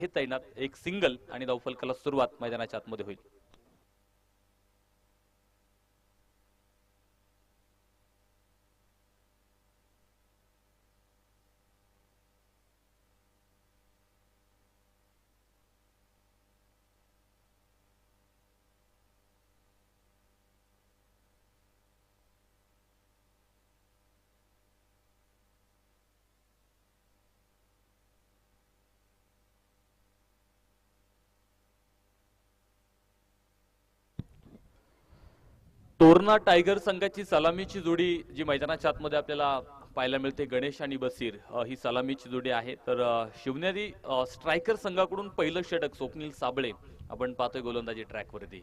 हे तैनात एक सिंगल आणि धावफलकाला सुरुवात मैदानाच्या आतमध्ये होईल. तोरणा टायगर संघाची सलामीची जोडी जी मैदानाच्या आतमध्ये आपल्याला पाहायला मिळते, गणेश आणि बसीर ही सलामीची जोडी आहे. तर शिवनेरी स्ट्रायकर संघाकडून पहिलं षटक स्वप्नील साबळे आपण पाहतोय गोलंदाजी ट्रॅकवरती.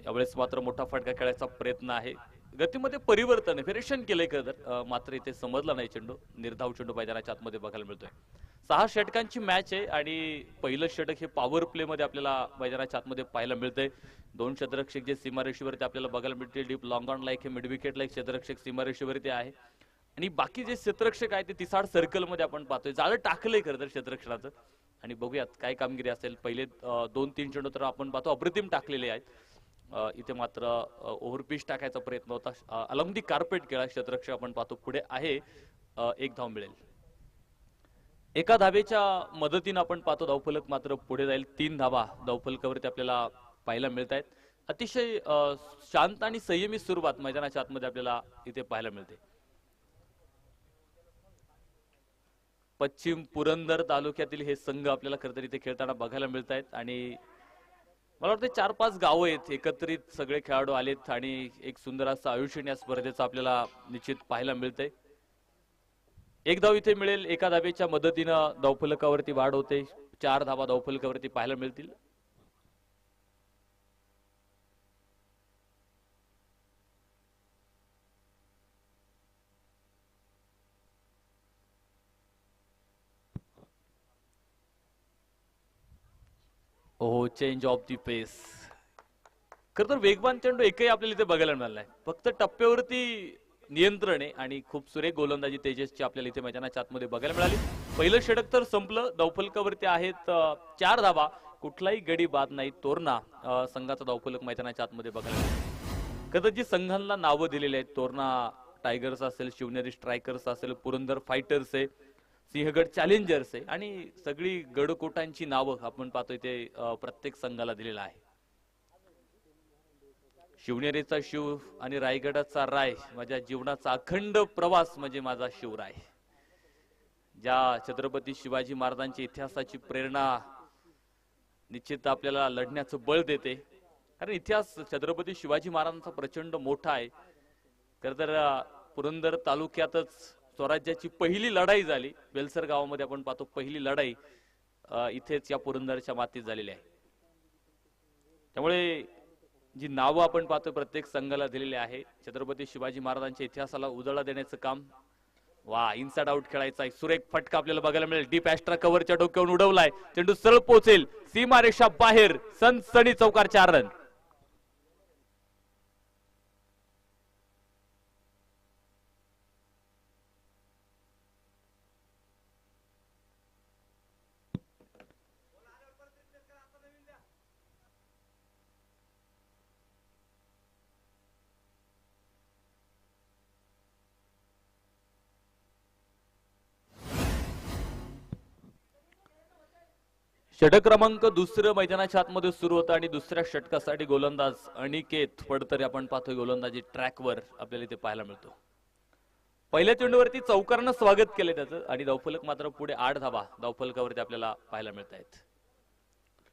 यावेळेस मात्र मोठा फटका खेळायचा प्रयत्न आहे. गतीमध्ये परिवर्तन व्हेरिएशन केलंय तर मात्र इथे समजला नाही चेंडू. निर्धाव चेंडू मैदानाच्या आतमध्ये बघायला मिळतोय. 6 षटकांची मॅच आहे आणि पहिलं षटक हे पॉवर प्ले मध्ये आपल्याला मैदानाच्या आतमध्ये पाहायला मिळतंय. 2 क्षेत्ररक्षक जे सीमारेषेवरती आपल्याला बघायला मिळते. डीप लॉंग ऑन लाईक हे मिड विकेटला एक क्षेत्ररक्षक सीमारेषेवरती आहे आणि बाकी जे क्षेत्ररक्षक आहे ते तिसाड सर्कल मध्ये आपण पाहतोय. जाळं टाकलंय खरं तर क्षेत्ररक्षणाचं आणि बघूयात काय कामगिरी असेल. पहिले 2-3 चेंडू तर आपण पाहतो अप्रतिम टाकलेले आहेत. इथे मात्र ओव्हरपिच टाकायचा प्रयत्न होता. अलॉंग दी कार्पेट केला क्षेत्ररक्षक आपण पाहतो पुढे आहे. 1 धाव मिळेल. एका धावेच्या मदतीने आपण पाहतो धावफलक मात्र पुढे जाईल. 3 धावा धावफलकावरती आपल्याला पाहायला मिळत आहेत. अतिशय शांत आणि संयमी सुरुवात मैदानाच्या आतमध्ये आपल्याला इथे पाहायला मिळते. पश्चिम पुरंदर तालुक्यातील हे संघ आपल्याला खरं तर इथे खेळताना बघायला मिळत आहेत आणि मला वाटतं 4-5 गावं आहेत एकत्रित सगळे खेळाडू आलेत आणि एक सुंदर असं आयुष्य या स्पर्धेचं आपल्याला निश्चित पाहायला मिळतंय. 1 धाव इथे मिळेल. एका धावेच्या मदतीनं धावफलकावरती वाढ होते. 4 धावा धावफलकावरती पाहायला मिळतील. हो, चेंज ऑफ दी पेस. खर तर वेगवान चेंडू एकही आपल्याला इथे बघायला मिळाला नाही. फक्त टप्प्यावरती नियंत्रण आहे आणि खूप सुरेख गोलंदाजी तेजसची आपल्याला इथे मैदानाच्या आतमध्ये बघायला मिळाली. पहिलं षटक तर संपलं. धावफलकावरती आहेत 4 धावा. कुठलाही गडी बाद नाही. तोरणा संघाचा धावफलक मैदानाच्या आतमध्ये बघायला मिळाला. खरं जी संघांना नावं दिलेली आहेत, तोरणा टायगर्स असेल, शिवनेरी स्ट्रायकर्स असेल, पुरंदर फायटर्स आहे, सिंहगड चॅलेंजर्स आहे आणि सगळी गडकोटांची नावं आपण पाहतोय ते प्रत्येक संघाला दिलेलं आहे. शिवनेरीचा शिव आणि रायगडाचा राय, माझ्या जीवनाचा अखंड प्रवास म्हणजे माझा शिवराय. ज्या छत्रपती शिवाजी महाराजांच्या इतिहासाची प्रेरणा निश्चित आपल्याला लढण्याचं बळ देते. कारण इतिहास छत्रपती शिवाजी महाराजांचा प्रचंड मोठा आहे. खरं तर पुरंदर तालुक्यातच स्वराज्याची पहिली लढाई झाली. बेलसर गावामध्ये आपण पाहतो पहिली लढाई इथेच या पुरंदरच्या मातीत झालेली आहे. त्यामुळे जी नावं आपण पाहतो प्रत्येक संघाला दिलेली आहे. छत्रपती शिवाजी महाराजांच्या इतिहासाला उजाळा देण्याचं काम. वा, इनसाइड आउट खेळायचा सुरेख फटका आपल्याला बघायला मिळेल. डीप ॲस्ट्रा कव्हरच्या डोक्यावरून उडवलाय. चेंडू सरळ पोहोचेल सीमारेषा बाहेर. सनसनी चौकार 4 रन. षटक क्रमांक 2 मैदानाच्या आतमध्ये सुरू होतं आणि दुसऱ्या षटकासाठी गोलंदाज अनिकेत फडतरे आपण पाहतोय गोलंदाजी ट्रॅकवर आपल्याला इथे पाहायला मिळतो. पहिल्या चेंडूवरती चौकारानं स्वागत केले त्याचं आणि धावफलक मात्र पुढे 8 धावा धावफलकावरती आपल्याला पाहायला मिळत आहेत.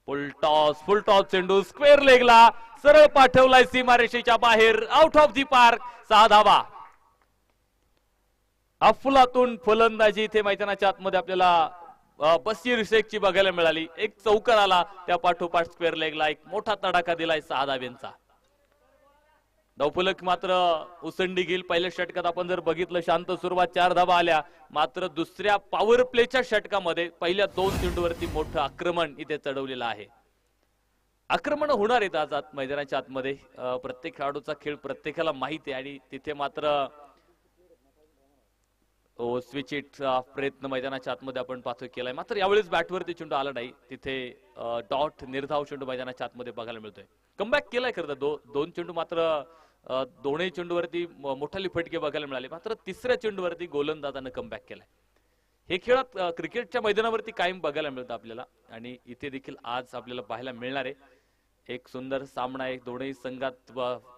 फुल टॉस चेंडू स्क्वेअर लेगला सरळ पाठवलाय सीमारेषेच्या बाहेर. Out of the park. 6 धावा. अफलातून फलंदाजी इथे मैदानाच्या आतमध्ये आपल्याला बसीर शेखची बघायला मिळाली. एक चौकार आला, त्या पाठोपाठ स्क्वेअर लेगला एक मोठा तडाखा दिलाय 6 धाव्यांचा. धावफलक मात्र उसंडी घेईल. पहिल्या षटकात आपण जर बघितलं शांत सुरुवात 4 धावा आल्या. मात्र दुसऱ्या पॉवर प्लेच्या षटकामध्ये पहिल्या 2 चेंडूवरती मोठं आक्रमण इथे चढवलेलं आहे. आक्रमण होणार आहेत आज मैदानाच्या आतमध्ये. प्रत्येक खेळाडूचा खेळ प्रत्येकाला माहिती आहे आणि तिथे मात्र स्विच इटचा प्रयत्न मैदानाच्या आतमध्ये आपण पाहतोय केलाय, मात्र यावेळेस बॅटवरती चेंडू आला नाही. तिथे डॉट निर्धाव चेंडू मैदानाच्या आतमध्ये बघायला मिळतोय. कमबॅक केलाय खरं तर दोन चेंडू, मात्र दोन्ही चेंडूवरती मोठाली फटके बघायला मिळाले. मात्र तिसऱ्या चेंडूवरती गोलंदाजानं कमबॅक केलाय. हे खेळात क्रिकेटच्या मैदानावरती कायम बघायला मिळतं आपल्याला, आणि इथे देखील आज आपल्याला पाहायला मिळणार आहे. एक सुंदर सामना आहे. दोन्ही संघात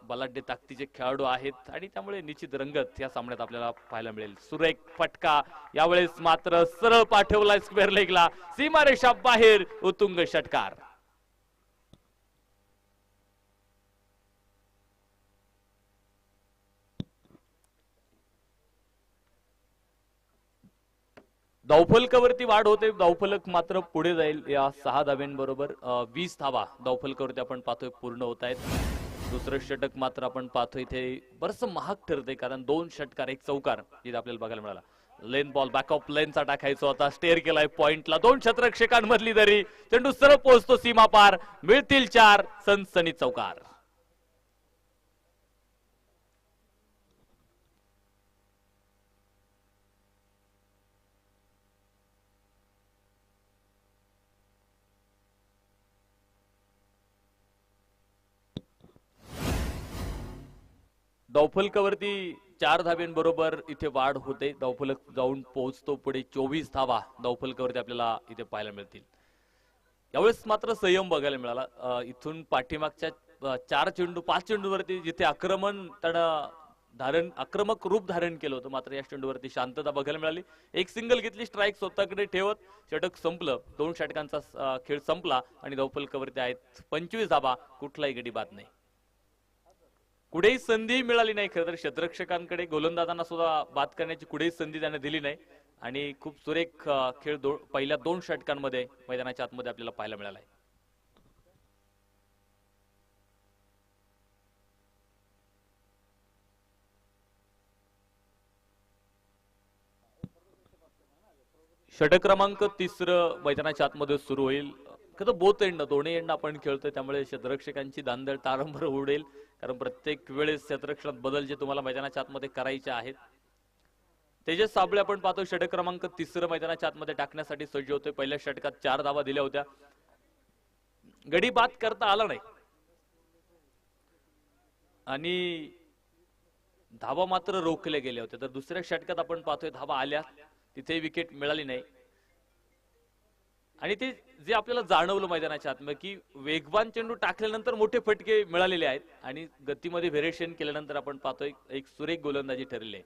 बलाढ्य ताकदीचे खेळाडू आहेत आणि त्यामुळे निश्चित रंगत या सामन्यात आपल्याला पाहायला मिळेल. सुरेख फटका यावेळेस मात्र सरळ पाठवलाय स्क्वेअर लेगला, सीमारेषा बाहेर उत्तुंग षटकार. धावफलकावरती वाढ होते. धावफलक मात्र पुढे जाईल या 6 धाब्यांबरोबर. 20 धावा धावफलकावरती आपण पाहतोय पूर्ण होत आहेत. दुसरं षटक मात्र आपण पाहतोय इथे बरंच महाग ठरते, कारण 2 षटकार 1 चौकार इथे आपल्याला बघायला मिळाला. लेन बॉल बॅक ऑफ लेनचा टाकायचो, आता स्टेअर केलाय पॉइंटला. 2 क्षेत्ररक्षकांमधली दरी, चेंडू सरळ पोहोचतो सीमा पार, मिळतील 4 सनसनी चौकार. धावफलकावरती 4 धाब्यांबरोबर इथे वाढ होते. धावफलक जाऊन पोहोचतो पुढे 24 धावा धावफलकावरती आपल्याला इथे पाहायला मिळतील. यावेळेस मात्र संयम बघायला मिळाला. इथून पाठीमागच्या 4 चेंडू 5 चेंडूवरती जिथे आक्रमक रूप धारण केलं होतं, मात्र या चेंडूवरती शांतता बघायला मिळाली. एक सिंगल घेतली, स्ट्राईक स्वतःकडे ठेवत षटक संपलं. 2 षटकांचा खेळ संपला आणि धावफलकावरती आहेत 25 धावा, कुठलाही गडी बाद नाही. कुठेही संधी मिळाली नाही. खरं तर क्षेत्ररक्षकांकडे गोलंदाजांना सुद्धा बाद करण्याची कुठेही संधी त्याने दिली नाही आणि खूप सुरेख खेळ पहिल्या 2 षटकांमध्ये मैदानाच्या आतमध्ये आपल्याला पाहायला मिळाला आहे. षटक क्रमांक 3 मैदानाच्या आतमध्ये सुरू होईल. खरं बोथ एंड दोन्ही एंड आपण खेळतोय, त्यामुळे क्षेत्ररक्षकांची दांदळ तारंभर उडेल, कारण प्रत्येक वेळेस क्षेत्ररक्षणात बदल जे तुम्हाला मैदानाच्या आतमध्ये करायचे आहेत. तेजस साबळे आपण पाहतो षटक क्रमांक 3 मैदानाच्या आतमध्ये टाकण्यासाठी सज्ज होतोय. पहिल्या षटकात 4 धावा दिल्या होत्या, गडी बाद करता आला नाही आणि धावा मात्र रोखले गेले होते. तर दुसऱ्या षटकात आपण पाहतोय धावा आल्या, तिथे विकेट मिळाली नाही. आणि ते जे आपल्याला जाणवलं मैदानाच्या आतमध्ये की वेगवान चेंडू टाकल्यानंतर मोठे फटके मिळालेले आहेत आणि गतीमध्ये व्हेरिएशन केल्यानंतर आपण पाहतोय एक सुरेख गोलंदाजी ठरलेली आहे.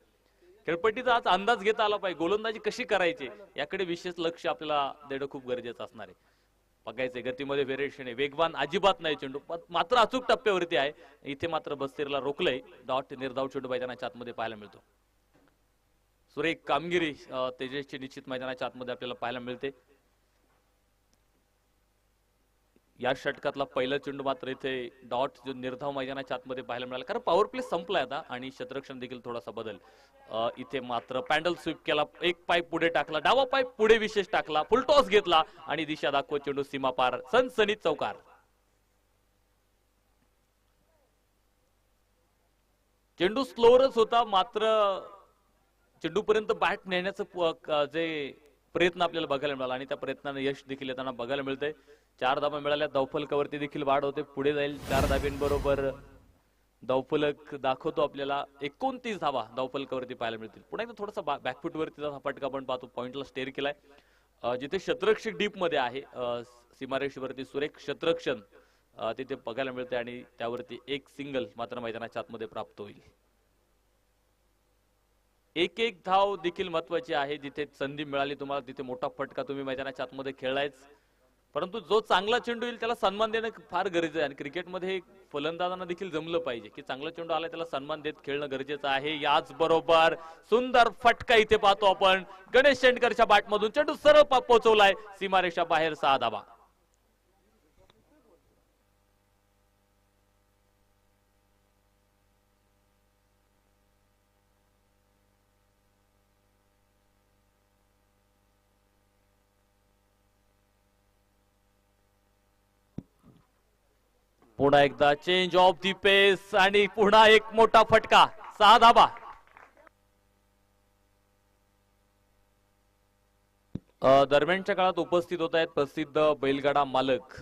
खेळपट्टीचा आज अंदाज घेता आला पाहिजे, गोलंदाजी कशी करायची याकडे विशेष लक्ष आपल्याला देणं खूप गरजेचं असणार आहे. बघायचंय गतीमध्ये व्हेरिएशन आहे, वेगवान अजिबात नाही चेंडू, मात्र अचूक टप्प्यावरती आहे. इथे मात्र बस्तीरला रोखलंय. डॉट निर्धाव चेंडू मैदानाच्या आतमध्ये पाहायला मिळतो. सुरेख कामगिरी तेजसची निश्चित मैदानाच्या आतमध्ये आपल्याला पाहायला मिळते. या षटकातला पहिला चेंडू मात्र इथे डॉट जो निर्धाव मैदानाच्या आतमध्ये पाहायला मिळाला, कारण पॉवर प्ले संपलाय आता आणि क्षेत्ररक्षण देखील थोडासा बदल. इथे मात्र पॅन्डल स्वीप केला, एक पाय पुढे टाकला, डावा पाय पुढे विशेष टाकला, फुल टॉस घेतला आणि दिशा दाखवत चेंडू सीमा पार, सनसनीत चौकार. चेंडू स्लोअरच होता, मात्र चेंडूपर्यंत बॅट नेण्याचं जे प्रयत्न आपल्याला बघायला मिळाला आणि त्या प्रयत्नाने यश देखील येताना बघायला मिळतंय. 4 धावा मिळाल्या. धावफलकावरती देखील वाढ होते, पुढे जाईल. 4 धाब्यांबरोबर धावफलक दाखवतो आपल्याला 29 धावा धावफलकावरती पाहायला मिळतील. पुन्हा एकदा थोडासा बॅकफुट वरती फटका आपण पाहतो, पॉइंटला स्टेअर केलाय. जिथे क्षेत्ररक्षक डीप मध्ये आहे, सीमारेषेवरती सुरेख क्षेत्ररक्षण तिथे बघायला मिळते आणि त्यावरती एक सिंगल मात्र मैदानाच्या आतमध्ये प्राप्त होईल. एक धाव देखील महत्वाची आहे. जिथे संधी मिळाली तुम्हाला तिथे मोठा फटका तुम्ही मैदानाच्या आतमध्ये खेळलायच, परंतु जो चांगला चेंडू येईल त्याला सन्मान देणं फार गरजेचं आहे. आणि क्रिकेटमध्ये फलंदाजांना देखील जमलं पाहिजे की चांगला चेंडू आला त्याला सन्मान देत खेळणं गरजेचं आहे. याच बरोबर सुंदर फटका इथे पाहतो आपण गणेश शेंडकरच्या बॅटमधून, चेंडू सरळ पोहोचवलाय सीमारेषा बाहेर, 6 धावा. पुन्हा एकदा चेंज ऑफ दी पेस आणि पुन्हा एक मोठा फटका, 6 धावा. दरम्यानच्या काळात उपस्थित होत आहेत प्रसिद्ध बैलगाडा मालक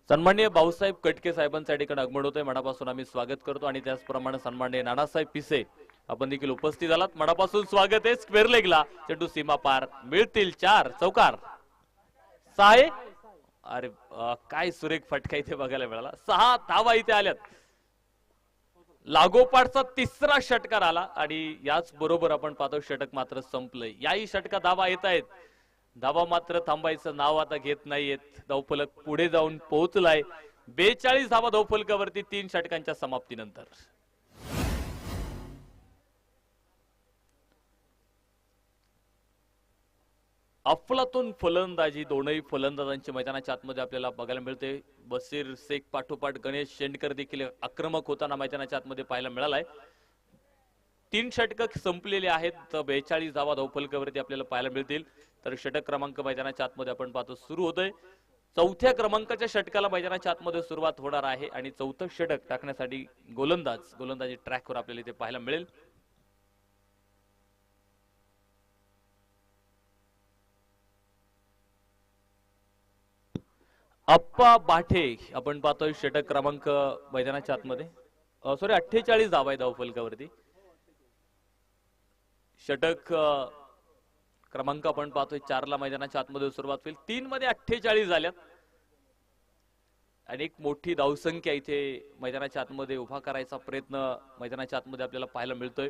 सन्माननीय भाऊसाहेब कटके साहेबांच्या ठिकाणी आगमन होतोय. मनापासून आम्ही स्वागत करतो आणि त्याचप्रमाणे सन्माननीय नानासाहेब पिसे आपण देखील उपस्थित आलात. मनापासून स्वागत आहे. स्क्वेअर लेगला चेंडू सीमा पार, मिळतील 4 चौकार 6. अरे काय सुरेख फटका इथे बघायला मिळाला. 6 धावा इथे आल्यात. लागोपाठचा तिसरा षटकार आला आणि याच बरोबर आपण पाहतो षटक मात्र संपलंय. याही षटका धावा येत आहेत. धावा मात्र थांबायचं नाव आता घेत नाहीयेत. धावफलक पुढे जाऊन पोहोचलाय. 42 धावा धावफलकावरती 3 षटकांच्या समाप्तीनंतर. अफलातून फलंदाजी दोनही फलंदाजांची मैदानाच्या आतमध्ये आपल्याला बघायला मिळते. बसीर शेख पाठोपाठ गणेश शेंडकर देखील आक्रमक होताना मैदानाच्या आतमध्ये पाहायला मिळालाय. 3 षटक संपलेले आहेत. 42 धावा धावफलकावरती आपल्याला पाहायला मिळतील. तर षटक क्रमांक मैदानाच्या आतमध्ये आपण पाहतो सुरू होतोय. 4थ्या क्रमांकाच्या षटकाला मैदानाच्या आतमध्ये सुरुवात होणार आहे आणि 4थं षटक टाकण्यासाठी गोलंदाजी ट्रॅकवर आपल्याला इथे पाहायला मिळेल. अप्पा बाठे आपण पाहतोय षटक क्रमांक मैदानाच्या आतमध्ये. सॉरी 48 धावा आहे धावफलकावरती. षटक क्रमांक आपण पाहतोय 4ला मैदानाच्या आतमध्ये सुरुवात होईल. 3 मध्ये 48 झाल्यात आणि एक मोठी धावसंख्या इथे मैदानाच्या आतमध्ये उभा करायचा प्रयत्न मैदानाच्या आतमध्ये आपल्याला पाहायला मिळतोय.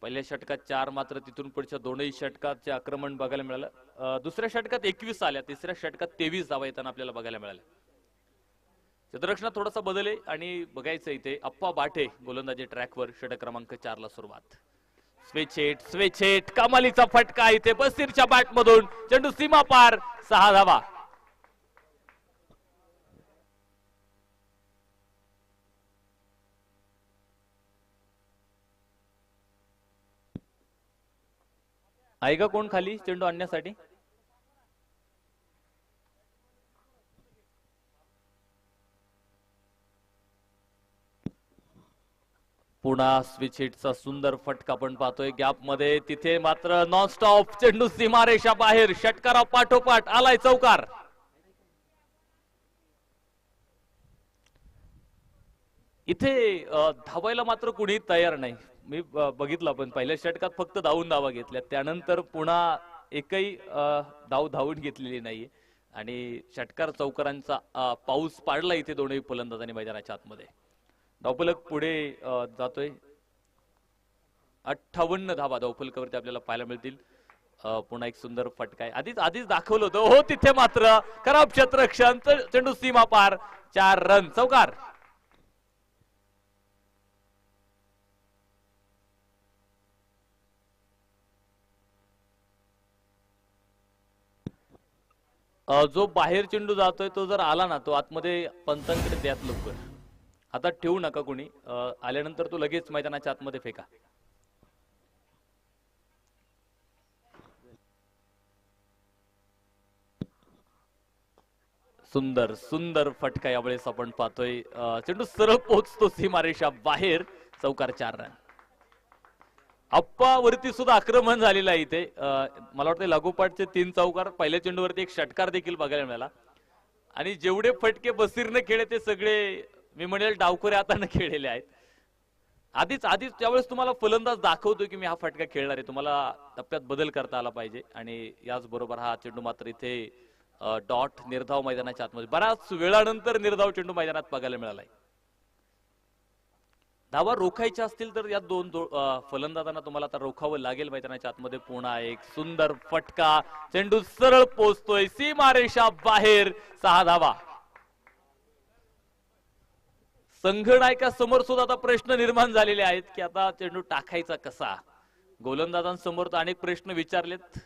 पहिल्या षटकात 4 मात्र तिथून पुढच्या दोनही षटकाचे आक्रमण बघायला मिळालं. दुसऱ्या षटकात 21 आल्या. तिसऱ्या षटकात 23 धावा येताना आपल्याला बघायला मिळाल्या. क्षेत्ररक्षणात थोडासा बदल आहे आणि बघायचं इथे अप्पा बाठे गोलंदाजी ट्रॅकवर षटक क्रमांक 4ला सुरुवात. स्वेचेट कमालीचा फटका इथे बसीरच्या बॅट मधून चेंडू सीमा पार 6 धावा. आहे का कोण खाली चेंडू आणण्यासाठी? पुन्हा स्विच हिटचा सुंदर फटका आपण पाहतोय गॅप मध्ये. तिथे मात्र नॉन स्टॉप चेंडू सीमारेषा बाहेर. षटकारा पाठोपाठ आलाय चौकार. इथे धावायला मात्र कुणी तयार नाही. मी बघितलं पण पहिल्या षटकात फक्त धावून धावा घेतल्या. त्यानंतर पुन्हा एकही धावून घेतलेली नाहीये आणि षटकार चौकारांचा पाऊस पाडला इथे दोन्ही फलंदाजांनी मैदानाच्या आतमध्ये. धावफलक पुढे जातोय. 58 धावा धावफलकावरती आपल्याला पाहायला मिळतील. पुन्हा एक सुंदर फटका आहे. आधीच दाखवलं होतं. हो तिथे मात्र खराब क्षेत्ररक्षण. चेंडू सीमा पार 4 रन चौकार. जो बाहेर चेंडू जातोय तो जर आला ना तो आतमध्ये पंचांकडे द्यात लवकर. आता ठेवू नका कोणी. आल्यानंतर तो लगेच मैदानाच्या आतमध्ये फेका. सुंदर फटका यावेळेस आपण पाहतोय. चेंडू सरळ पोहोचतो सीमारेषा बाहेर. चौकार 4 रन. अप्पा वरती सुद्धा आक्रमण झालेलं आहे इथे. मला वाटतं लागोपाठचे 3 चौकार. पहिल्या चेंडूवरती एक षटकार देखील बघायला मिळाला आणि जेवढे फटके बसीरने खेळले ते सगळे मी म्हणेल डावखोरे हाताने खेळलेले आहेत. आधीच त्यावेळेस तुम्हाला फलंदाज दाखवतो की मी हा फटका खेळणार आहे. तुम्हाला टप्प्यात बदल करता आला पाहिजे आणि याच बरोबर हा चेंडू मात्र इथे डॉट निर्धाव मैदानाच्या आतमध्ये बऱ्याच वेळानंतर निर्धाव चेंडू मैदानात बघायला मिळालाय. धावा रोखायच्या असतील तर या दोन फलंदाजांना तुम्हाला आता रोखावं लागेल मैदानाच्या आतमध्ये. पुन्हा एक सुंदर फटका. चेंडू सरळ पोहोचतोय सीमारेषा बाहेर. 6 धावा. संघनायकासमोर सुद्धा आता प्रश्न निर्माण झालेले आहेत की आता चेंडू टाकायचा कसा. गोलंदाजांसमोर तर अनेक प्रश्न विचारलेत.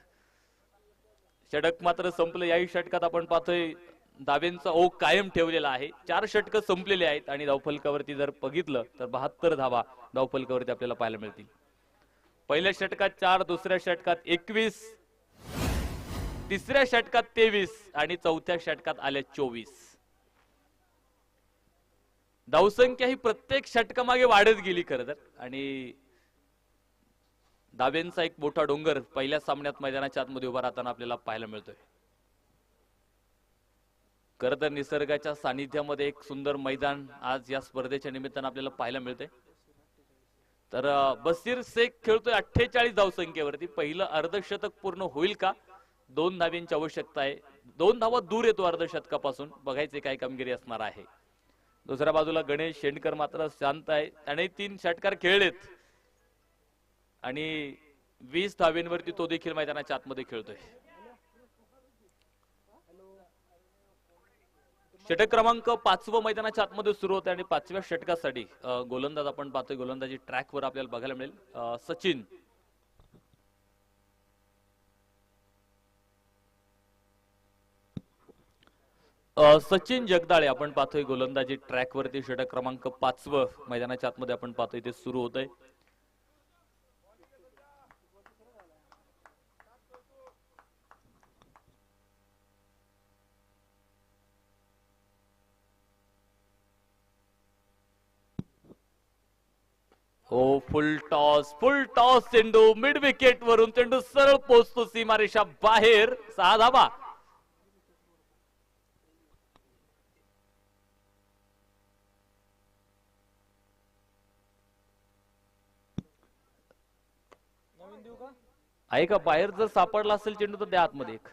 षटक मात्र संपलं. याही षटकात आपण पाहतोय धाब्यांचा ओघ कायम ठेवलेला आहे. 4 षटक संपलेले आहेत आणि धावफलकावरती जर बघितलं तर 72 धावा धावफलकावरती आपल्याला पाहायला मिळतील. पहिल्या षटकात 4, दुसऱ्या षटकात 21, तिसऱ्या षटकात 23 आणि चौथ्या षटकात आल्या 24. धावसंख्या ही प्रत्येक षटकामागे वाढत गेली खरं तर, आणि धाब्यांचा एक मोठा डोंगर पहिल्या सामन्यात मैदानाच्या आतमध्ये उभा राहताना आपल्याला पाहायला मिळतोय. खरं तर निसर्गाच्या सानिध्यामध्ये एक सुंदर मैदान आज या स्पर्धेच्या निमित्तानं आपल्याला पाहायला मिळते. तर बसीर शेख खेळतोय 48 धावसंख्येवरती. पहिलं अर्धशतक पूर्ण होईल का? 2 धाब्यांची आवश्यकता आहे. 2 धावा दूर येतो अर्धशतकापासून. बघायचे काय कामगिरी असणार आहे. दुसऱ्या बाजूला गणेश शेंडकर मात्र शांत आहे. त्याने 3 षटकार खेळलेत आणि 20 धाब्यांवरती तो देखील मैदानाच्या आतमध्ये खेळतोय. षटक क्रमांक 5 मैदानाच्या आतमध्ये सुरू होते आणि 5व्या षटकासाठी गोलंदाज आपण पाहतोय. गोलंदाजी ट्रॅकवर आपल्याला बघायला मिळेल. सचिन सचिन जगदाळे आपण पाहतोय गोलंदाजी ट्रॅकवरती. षटक क्रमांक 5 मैदानाच्या आतमध्ये आपण पाहतोय ते सुरू होत आहे. हो, फुल टॉस चेंडू मिड विकेट वरून चेंडू सरळ पोहोचतो सीमारेषा बाहेर. 6 धाबा. आहे का? बाहेर जर सापडला असेल चेंडू तर द्या आतमध्ये एक.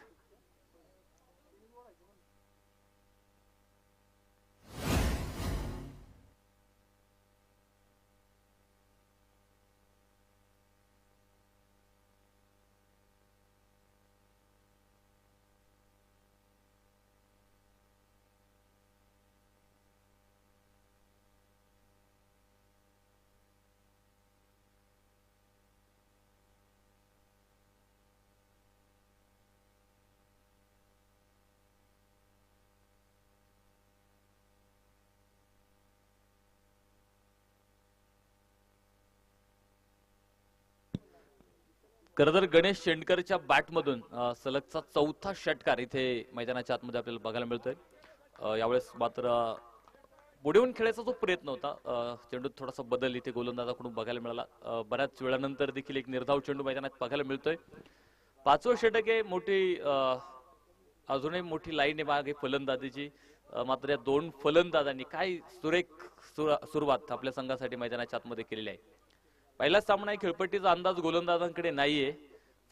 खरं तर गणेश शेंडकरच्या बॅटमधून सलगचा 4था षटकार इथे मैदानाच्या आतमध्ये आपल्याला बघायला मिळतोय. यावेळेस मात्र पुढे येऊन खेळायचा जो प्रयत्न होता, चेंडूत थोडासा बदल इथे गोलंदाजाकडून बघायला मिळाला. बऱ्याच वेळानंतर देखील एक निर्धाव चेंडू मैदानात बघायला मिळतोय. 5वं षटक आहे. अजूनही मोठी लाईन आहे मागे फलंदाजीची. मात्र या 2 फलंदाजांनी काय सुरेख सुरुवात आपल्या संघासाठी मैदानाच्या आतमध्ये केलेली आहे. पहिला सामना खेळपट्टीचा अंदाज गोलंदाजांकडे नाहीये.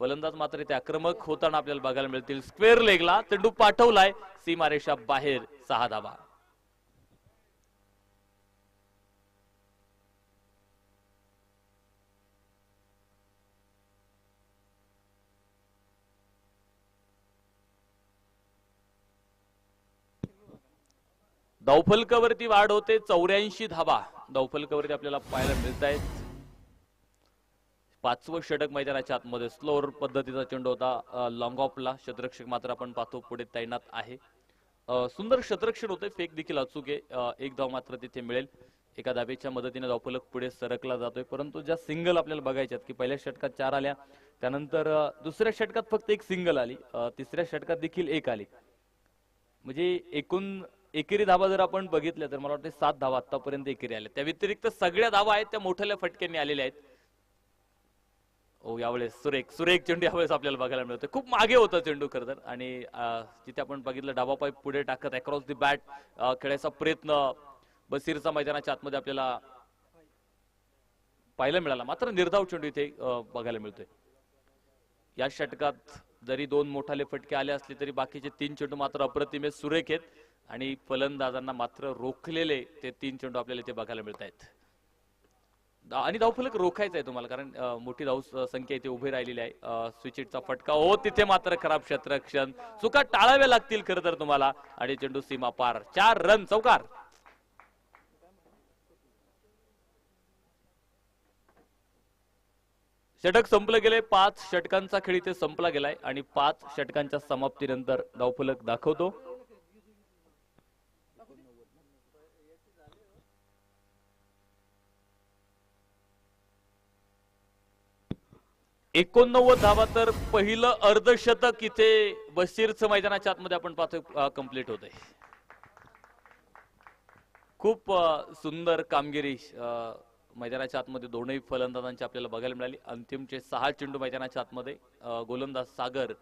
फलंदाज मात्र ते आक्रमक होताना आपल्याला बघायला मिळतील. स्क्वेअर लेगला चेंडू पाठवलाय सीमारेषा बाहेर. 6 धाबा. धावफलकावरती वाढ होते. 84 धाबा धावफलकावरती आपल्याला पाहायला मिळत आहेत. 5वं षटक मैदानाच्या आतमध्ये स्लोअर पद्धतीचा चेंडू होता लॉंग ऑफला. शतरक्षक मात्र आपण पाहतो पुढे तैनात आहे. सुंदर शतरक्षण होते. फेक देखील अचूक आहे. 1 धाव मात्र तिथे मिळेल. एका धाबेच्या मदतीने धावफलक पुढे सरकला जातोय. परंतु ज्या सिंगल आपल्याला बघायच्यात की पहिल्या षटकात 4 आल्या, त्यानंतर दुसऱ्या षटकात फक्त 1 सिंगल आली, तिसऱ्या षटकात देखील 1 आली. म्हणजे एकूण एकेरी धावा जर आपण बघितल्या तर मला वाटतं 7 धावा आतापर्यंत एकेरी आल्या. त्या व्यतिरिक्त सगळ्या धावा आहेत त्या मोठ्या फटक्यांनी आलेल्या आहेत. यावेळेस सुरेख चेंडू यावेळेस आपल्याला बघायला मिळतोय. खूप मागे होता चेंडू खरं तर, आणि तिथे आपण बघितलं डावा पाय पुढे टाकत अक्रॉस दी बॅट खेळायचा प्रयत्न बसीरचा मैदानाच्या आतमध्ये आपल्याला पाहायला मिळाला. मात्र निर्धाव चेंडू इथे बघायला मिळतोय. या षटकात जरी 2 मोठाले फटके आले असले तरी बाकीचे 3 चेंडू मात्र अप्रतिम सुरेख आहेत आणि फलंदाजांना मात्र रोखलेले ते 3 चेंडू आपल्याला इथे बघायला मिळत आहेत. आणि धावफलक रोखायचा आहे तुम्हाला, कारण मोठी धाव संख्या इथे उभी राहिलेली आहे. स्विचिटचा फटका तिथे मात्र खराब क्षेत्ररक्षण. चुका टाळाव्या लागतील खरं तर तुम्हाला, आणि चेंडू सीमा पार. 4 रन चौकार. षटक संपलं गेले. 5 षटकांचा खेळ इथे संपला गेलाय आणि 5 षटकांच्या समाप्तीनंतर धावफलक दाखवतो. 89 धावा. तर पहिलं अर्धशतक इथे बशीरचं मैदानाच्या आतमध्ये आपण पाहतोय कंप्लीट होतंय. खूप सुंदर कामगिरी मैदानाच्या आतमध्ये दोनही फलंदाजांची आपल्याला बघायला मिळाली. अंतिमचे 6 चेंडू मैदानाच्या आतमध्ये गोलंदाज सागर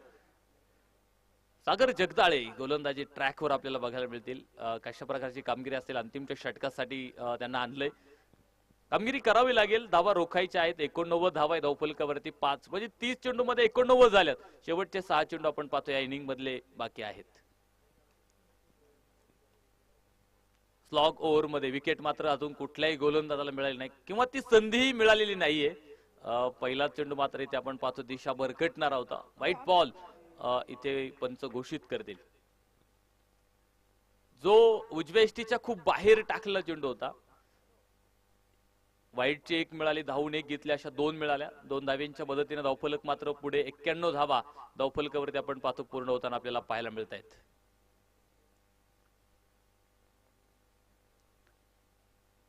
सागर जगदाळे गोलंदाजी ट्रॅकवर आपल्याला बघायला मिळतील. कशा प्रकारची कामगिरी असेल अंतिमच्या षटकासाठी त्यांना आणलंय. कामगिरी करावी लागेल. धावा रोखायच्या आहेत. 89 धावा आहे धावफलकावरती 5 म्हणजे 30 चेंडू मध्ये 89 झाल्यात. शेवटचे 6 चेंडू आपण पाहतो या इनिंग मधले बाकी आहेत. स्लॉग ओव्हर मध्ये विकेट मात्र अजून कुठल्याही गोलंदाजाला मिळाली नाही किंवा ती संधीही मिळालेली नाहीये. पहिला चेंडू मात्र इथे आपण पाहतो दिशा भरकटणारा होता. व्हाईट बॉल इथे पंच घोषित करतील. जो उजव्या एष्टीच्या खूप बाहेर टाकलेला चेंडू होता. वाईटची 1 मिळाली, धावून 1 घेतली, अशा 2 मिळाल्या. 2 धाव्यांच्या मदतीने धावफलक मात्र पुढे 91 धावा धावफलकावरती आपण पाहतो पूर्ण होताना आपल्याला पाहायला मिळत आहेत.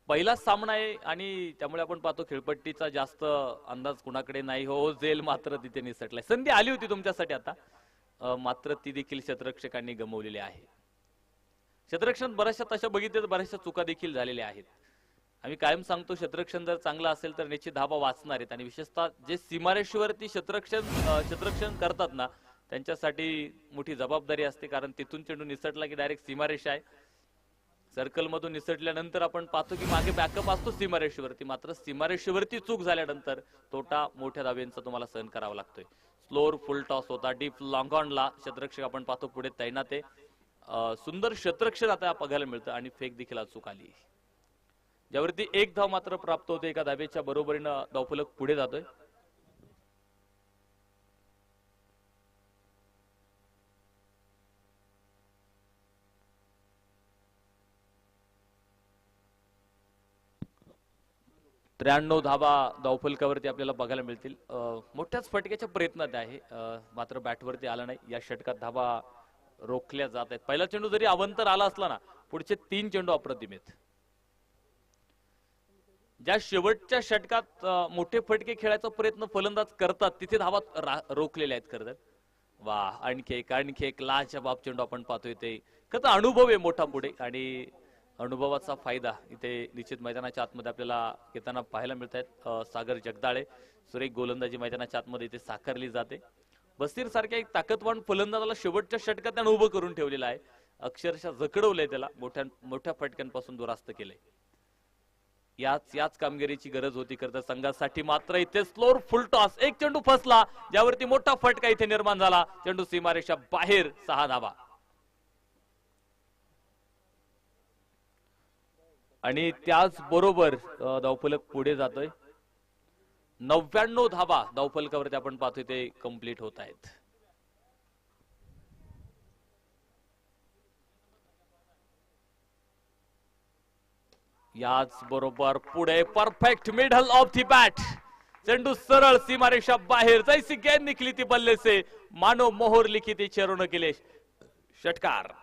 पहिला सामना आहे आणि त्यामुळे आपण पाहतो खेळपट्टीचा जास्त अंदाज कुणाकडे नाही. हो झेल मात्र तिथे निसटलाय. संधी आली होती तुमच्यासाठी आता, मात्र ती देखील क्षेत्ररक्षकांनी गमावलेली आहे. क्षेत्ररक्षण बऱ्याचशा तशा बघितल्या तर बऱ्याचशा चुका देखील झालेल्या आहेत. आम्ही कायम सांगतो क्षेत्ररक्षण जर चांगलं असेल तर निश्चित धावा वाचणार आहेत आणि विशेषतः जे सीमारेषेवरती क्षेत्ररक्षण करतात ना त्यांच्यासाठी मोठी जबाबदारी असते. कारण तिथून चेंडू निसटला की डायरेक्ट सीमारेषा आहे. सर्कल मधून निसटल्यानंतर आपण पाहतो की मागे बॅकअप असतो सीमारेषेवरती, मात्र सीमारेषेवरती चूक झाल्यानंतर तोटा मोठ्या धाब्यांचा तुम्हाला सहन करावा लागतोय. स्लोअर फुल टॉस होता डीप लॉंग ऑनला क्षेत्ररक्षक आपण पाहतो पुढे तैनात आहे. सुंदर क्षेत्ररक्षण आता बघायला मिळतं आणि फेक देखील चूक आली ज्यावरती 1 धाव मात्र प्राप्त होते. एका धाब्याच्या बरोबरीनं धावफलक पुढे जातोय. त्र्याण्णव धावा धावफलकावरती आपल्याला बघायला मिळतील. मोठ्याच फटक्याच्या प्रयत्नात आहे, मात्र बॅटवरती आला नाही. या षटकात धावा रोखल्या जात आहेत. पहिला चेंडू जरी अवंतर आला असला ना, पुढचे 3 चेंडू अप्रतिम आहेत. ज्या शेवटच्या षटकात मोठे फटके खेळायचा प्रयत्न फलंदाज करतात तिथे धावा रोखलेल्या आहेत. खरं तर वा, आणखी एक लाजबाब चेंडू आपण पाहतोय. ते खरं अनुभव आहे मोठा पुढे आणि अनुभवाचा फायदा इथे निश्चित मैदानाच्या आतमध्ये आपल्याला घेताना पाहायला मिळत आहेत. सागर जगदाळे सुरेख गोलंदाजी मैदानाच्या आतमध्ये इथे साकारली जाते. बसीर सारख्या एक ताकदवान फलंदाजाला शेवटच्या षटकात त्यानं उभं करून ठेवलेला आहे. अक्षरशः जखडवलंय त्याला, मोठ्या फटक्यांपासून दुरास्त केलंय. याच कामगिरीची गरज होती खरं तर संघासाठी. मात्र इथे स्लोअर फुल टॉस, 1 चेंडू फसला ज्यावरती मोठा फटका इथे निर्माण झाला. चेंडू सीमारेषा बाहेर, 6 धावा आणि त्याच बरोबर धावफलक पुढे जातोय. 99 धावा धावफलकावरती आपण पाहतोय ते कंप्लीट होत आहेत. याच बरोबर पुढे perfect middle of the bat, चेंडू सरळ सीमारेषा बाहेर. जैसी गेंद निकली थी बल्ले से, मानो मोहर लिखी थी चेरों के लिए. षटकार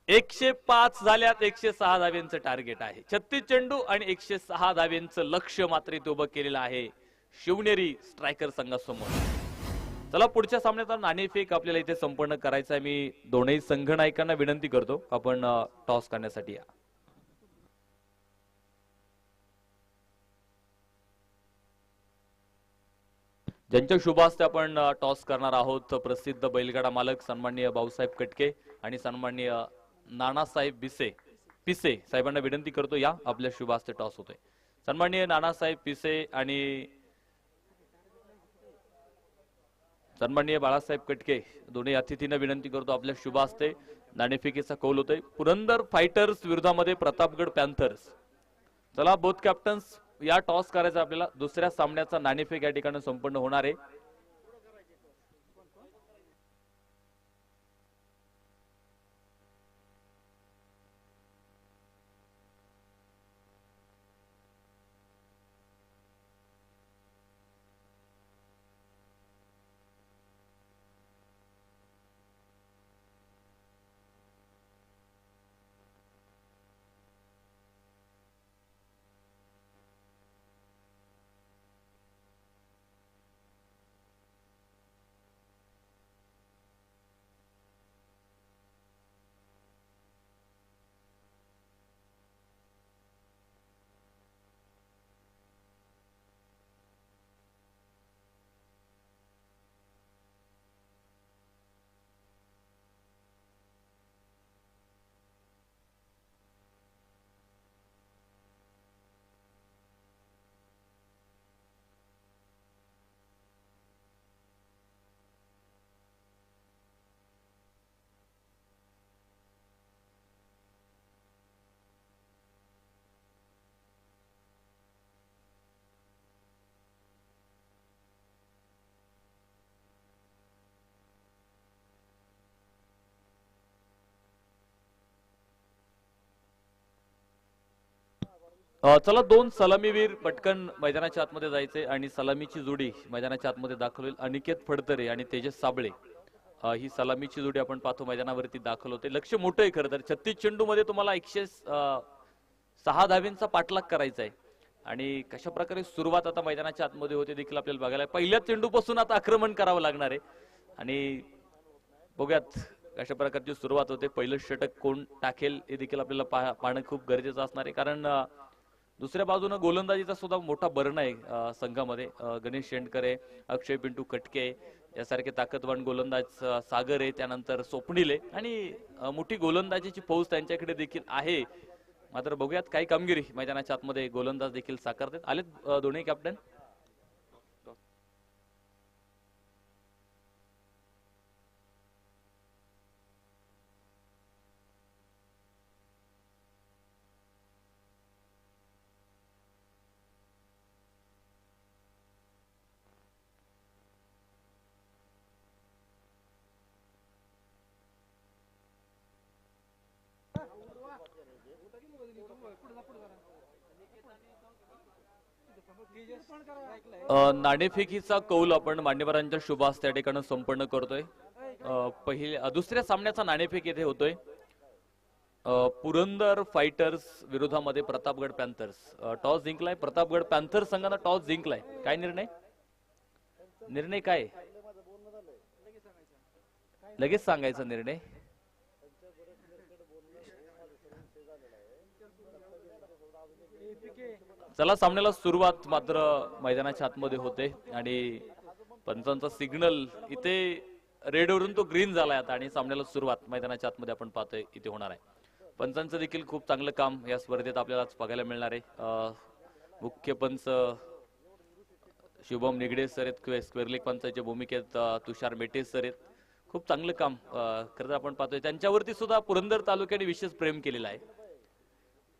105 झाल्यात. 106 धाव्यांचं टार्गेट आहे. 36 चेंडू आणि 106 धाव्यांचं लक्ष्य मात्र इथे उभं केलेलं आहे शिवनेरी स्ट्रायकर संघासमोर. चला पुढच्या सामन्याचा नाणेफेक आपल्याला इथे संपन्न करायचा आहे. मी दोन्ही संघ नायकांना विनंती करतो आपण टॉस करण्यासाठी या. ज्यांच्या शुभ हस्ते आपण टॉस करणार आहोत प्रसिद्ध बैलगाडा मालक सन्माननीय भाऊसाहेब कटके आणि सन्माननीय नानासाहेब पिसे साहेबांना विनंती करतो या आपल्या शुभ हस्ते टॉस होतोय. सन्माननीय नानासाहेब पिसे आणि सन्माननीय बाळासाहेब कटके दोन्ही अतिथींना विनंती करतो आपल्या शुभ हस्ते नाणेफेकीचा कौल होतोय. पुरंदर फायटर्स विरोधामध्ये प्रतापगड पॅन्थर्स. चला बोथ कॅप्टन्स या टॉस करायचा आपल्याला. दुसऱ्या सामन्याचा नाणेफेक या ठिकाणी संपन्न होणार आहे. चला दोन सलामीवीर पटकन मैदानाच्या आतमध्ये जायचे आणि सलामीची जोडी मैदानाच्या आतमध्ये दाखल होईल. अनिकेत फडतरे आणि तेजस साबळे ही सलामीची जोडी आपण पाहतो मैदानावरती दाखल होते. लक्ष मोठं आहे खरं तर. 36 चेंडू मध्ये तुम्हाला 106 धावींचा पाठलाग करायचा आहे आणि कशा प्रकारे सुरुवात आता मैदानाच्या आतमध्ये होते देखील आपल्याला बघायला. पहिल्या चेंडूपासून आता आक्रमण करावं लागणार आहे आणि बघूयात कशा प्रकारची सुरुवात होते. पहिलं षटक कोण टाकेल हे देखील आपल्याला पाहणं खूप गरजेचं असणार आहे, कारण दुसऱ्या बाजूनं गोलंदाजीचा सुद्धा मोठा बर्न आहे संघामध्ये. गणेश शेंडकरे, अक्षय पिंटू कटके यासारखे ताकदवान गोलंदाज, सागर आहे, त्यानंतर स्वप्नील आहे आणि मोठी गोलंदाजीची फौज त्यांच्याकडे देखील आहे. मात्र बघूयात काही कामगिरी मैदानाच्या आतमध्ये गोलंदाज देखील साकारतात. आलेत दोन्ही कॅप्टन. नाणेफेकीचा कौल आपण मान्यवरांच्या शुभास त्या ठिकाणी संपन्न करतोय. दुसऱ्या सामन्याचा नाणेफेक येथे होतोय. पुरंदर फायटर्स विरोधामध्ये प्रतापगड पॅन्थर्स. टॉस जिंकलाय प्रतापगड पॅन्थर्स संघानं. टॉस जिंकलाय. काय निर्णय काय लगेच सांगायचा निर्णय. चला सामन्याला सुरुवात मात्र मैदानाच्या आतमध्ये होते आणि पंचांचा सिग्नल इथे रेडवरून तो ग्रीन झालाय आता आणि सामन्याला सुरुवात मैदानाच्या आतमध्ये आपण पाहतोय इथे होणार आहे. पंचांचं देखील खूप चांगलं काम या स्पर्धेत आपल्याला बघायला मिळणार आहे. मुख्य पंच शुभम निगडे सर आहेत, स्क्वेअर लेग पंचाच्या भूमिकेत तुषार मेटे सर आहेत. खूप चांगलं काम खरं तर आपण पाहतोय. त्यांच्यावरती सुद्धा पुरंदर तालुक्याने विशेष प्रेम केलेलं आहे.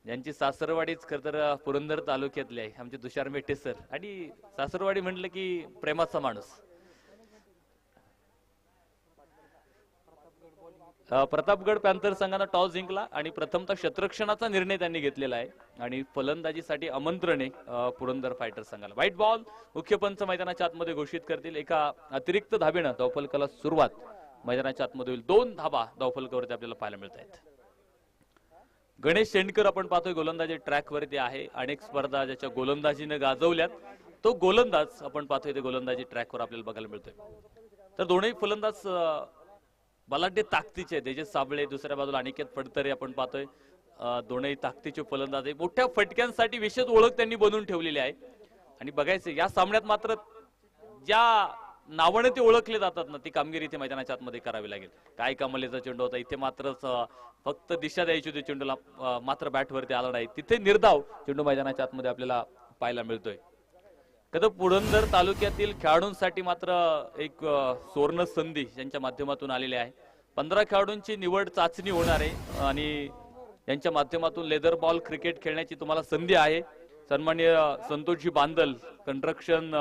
यांची सासरवाडीच खर तर पुरंदर तालुक्यातली आहे आमचे तुषार मेटे सर, आणि सासरवाडी म्हटलं की प्रेमाचा माणूस. प्रतापगड पॅन्थर संघानं टॉस जिंकला आणि प्रथमतः क्षेत्ररक्षणाचा निर्णय त्यांनी घेतलेला आहे आणि फलंदाजीसाठी आमंत्रण आहे पुरंदर फायटर संघाला. व्हाईट बॉल मुख्य पंच मैदानाच्या आतमध्ये घोषित करतील. एका अतिरिक्त धाबेनं धावफलकाला सुरुवात मैदानाच्या आतमध्ये होईल. 2 धाबा धावफलकावरती आपल्याला पाहायला मिळत आहेत. गणेश शेंडकर आपण पाहतोय गोलंदाजी ट्रॅक वरती आहे. अनेक स्पर्धा ज्याच्या गोलंदाजीने गाजवल्यात तो गोलंदाज आपण पाहतोय ते गोलंदाजी ट्रॅकवर आपल्याला बघायला मिळतोय. तर दोन्ही फलंदाज बलाढ्य ताकदीचे. तेजस साबळे, दुसऱ्या बाजूला अनिकेत फडतरे आपण पाहतोय. दोन्ही ताकदीचे फलंदाज आहे. मोठ्या फटक्यांसाठी विशेष ओळख त्यांनी बनवून ठेवलेली आहे आणि बघायचं या सामन्यात मात्र ज्या नावाने ते ओळखले जातात ना ती कामगिरी इथे मैदानाच्या आतमध्ये करावी लागेल. काय कमालीचा चेंडू होता इथे, मात्र फक्त दिशा द्यायची होती चेंडूला, मात्र बॅटवरती आला नाही. तिथे निर्धाव चेंडू मैदानाच्या आतमध्ये आपल्याला पाहायला मिळतोय. कधी पुरंदर तालुक्यातील खेळाडूंसाठी मात्र एक सुवर्ण संधी यांच्या माध्यमातून आलेली आहे. 15 खेळाडूंची निवड चाचणी होणार आहे आणि यांच्या माध्यमातून लेदर बॉल क्रिकेट खेळण्याची तुम्हाला संधी आहे. सन्माननीय Santoshji Bandal construction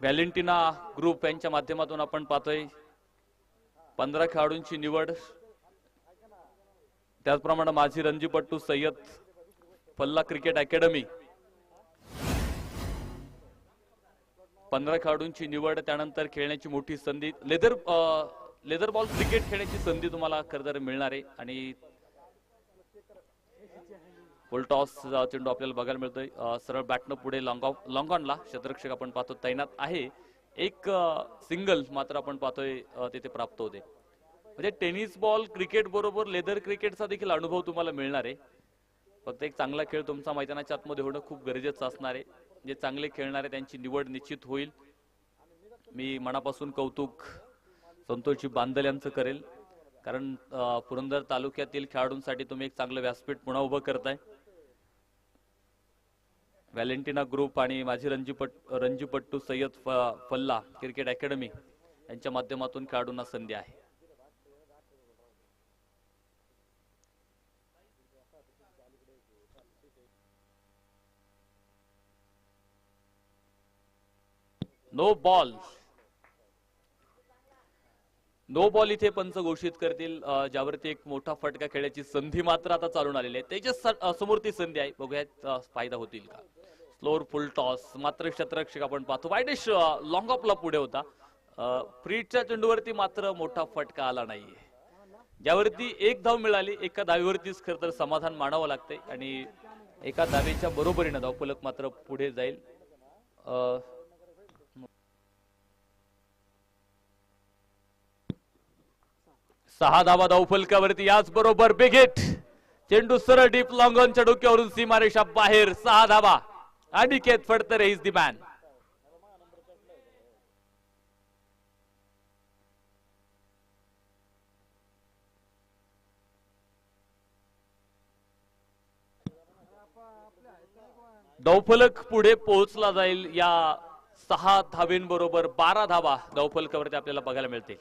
Valentina group यांच्या माध्यमातून आपण पाहतोय 15 खेळाडूंची निवड. त्याचप्रमाणे माजी रणजीपट्टू सय्यद पल्ला क्रिकेट अकॅडमी 15 खेळाडूंची निवड. त्यानंतर खेळण्याची मोठी संधी, लेदर बॉल क्रिकेट खेळण्याची संधी तुम्हाला खरं तर मिळणार आहे आणि फुल टॉस चेंडू आपल्याला बघायला मिळतोय. सरळ बॅटनं पुढे लॉंग ऑनला क्षेत्ररक्षक आपण पाहतो तैनात आहे. एक सिंगल मात्र आपण पाहतोय तिथे प्राप्त होते. म्हणजे टेनिस बॉल क्रिकेट बरोबर लेदर क्रिकेटचा देखील अनुभव तुम्हाला मिळणार आहे. फक्त एक चांगला खेळ तुमचा मैदानाच्या आतमध्ये होणं खूप गरजेचं असणार आहे. जे चांगले खेळणारे त्यांची निवड निश्चित होईल. मी मनापासून कौतुक संतोषजी बांदल यांचं करेल, कारण पुरंदर तालुक्यातील खेळाडूंसाठी तुम्ही एक चांगलं व्यासपीठ पुन्हा उभं करताय. व्हॅलेंटिना ग्रुप आणि माजी रणजीपट्टू सय्यद पल्ला क्रिकेट अकॅडमी यांच्या माध्यमातून खेळाडूंना संधी आहे. No ball. नो बॉल इथे पंच घोषित करतील, ज्यावरती एक मोठा फटका खेळण्याची संधी मात्र आता चालून आलेली आहे. त्याच्या समोर ती संधी आहे, बघूयात फायदा होतील का. स्लोअर फुल टॉस, मात्र शतरक्षक आपण पाहतो वाईडिश लॉंग ऑफला पुढे होता. फ्रीटच्या चेंडूवरती मात्र मोठा फटका आला नाहीये, ज्यावरती एक धाव मिळाली. एका धावीवरतीच खरं तर समाधान मानावं लागतंय आणि एका धावेच्या बरोबरीनं धावफलक मात्र पुढे जाईल. 6 धावा धावफलकावरती. याच बरोबर बिग हिट, चेंडू सरळ डीप लॉंग ऑनच्या डोक्यावरून सीमारेषा बाहेर. 6 धावा. Aniket Phadtare is the man. धावफलक पुढे पोहोचला जाईल या 6 धावेंबरोबर. 12 धावा धावफलकावरती आपल्याला बघायला मिळतील.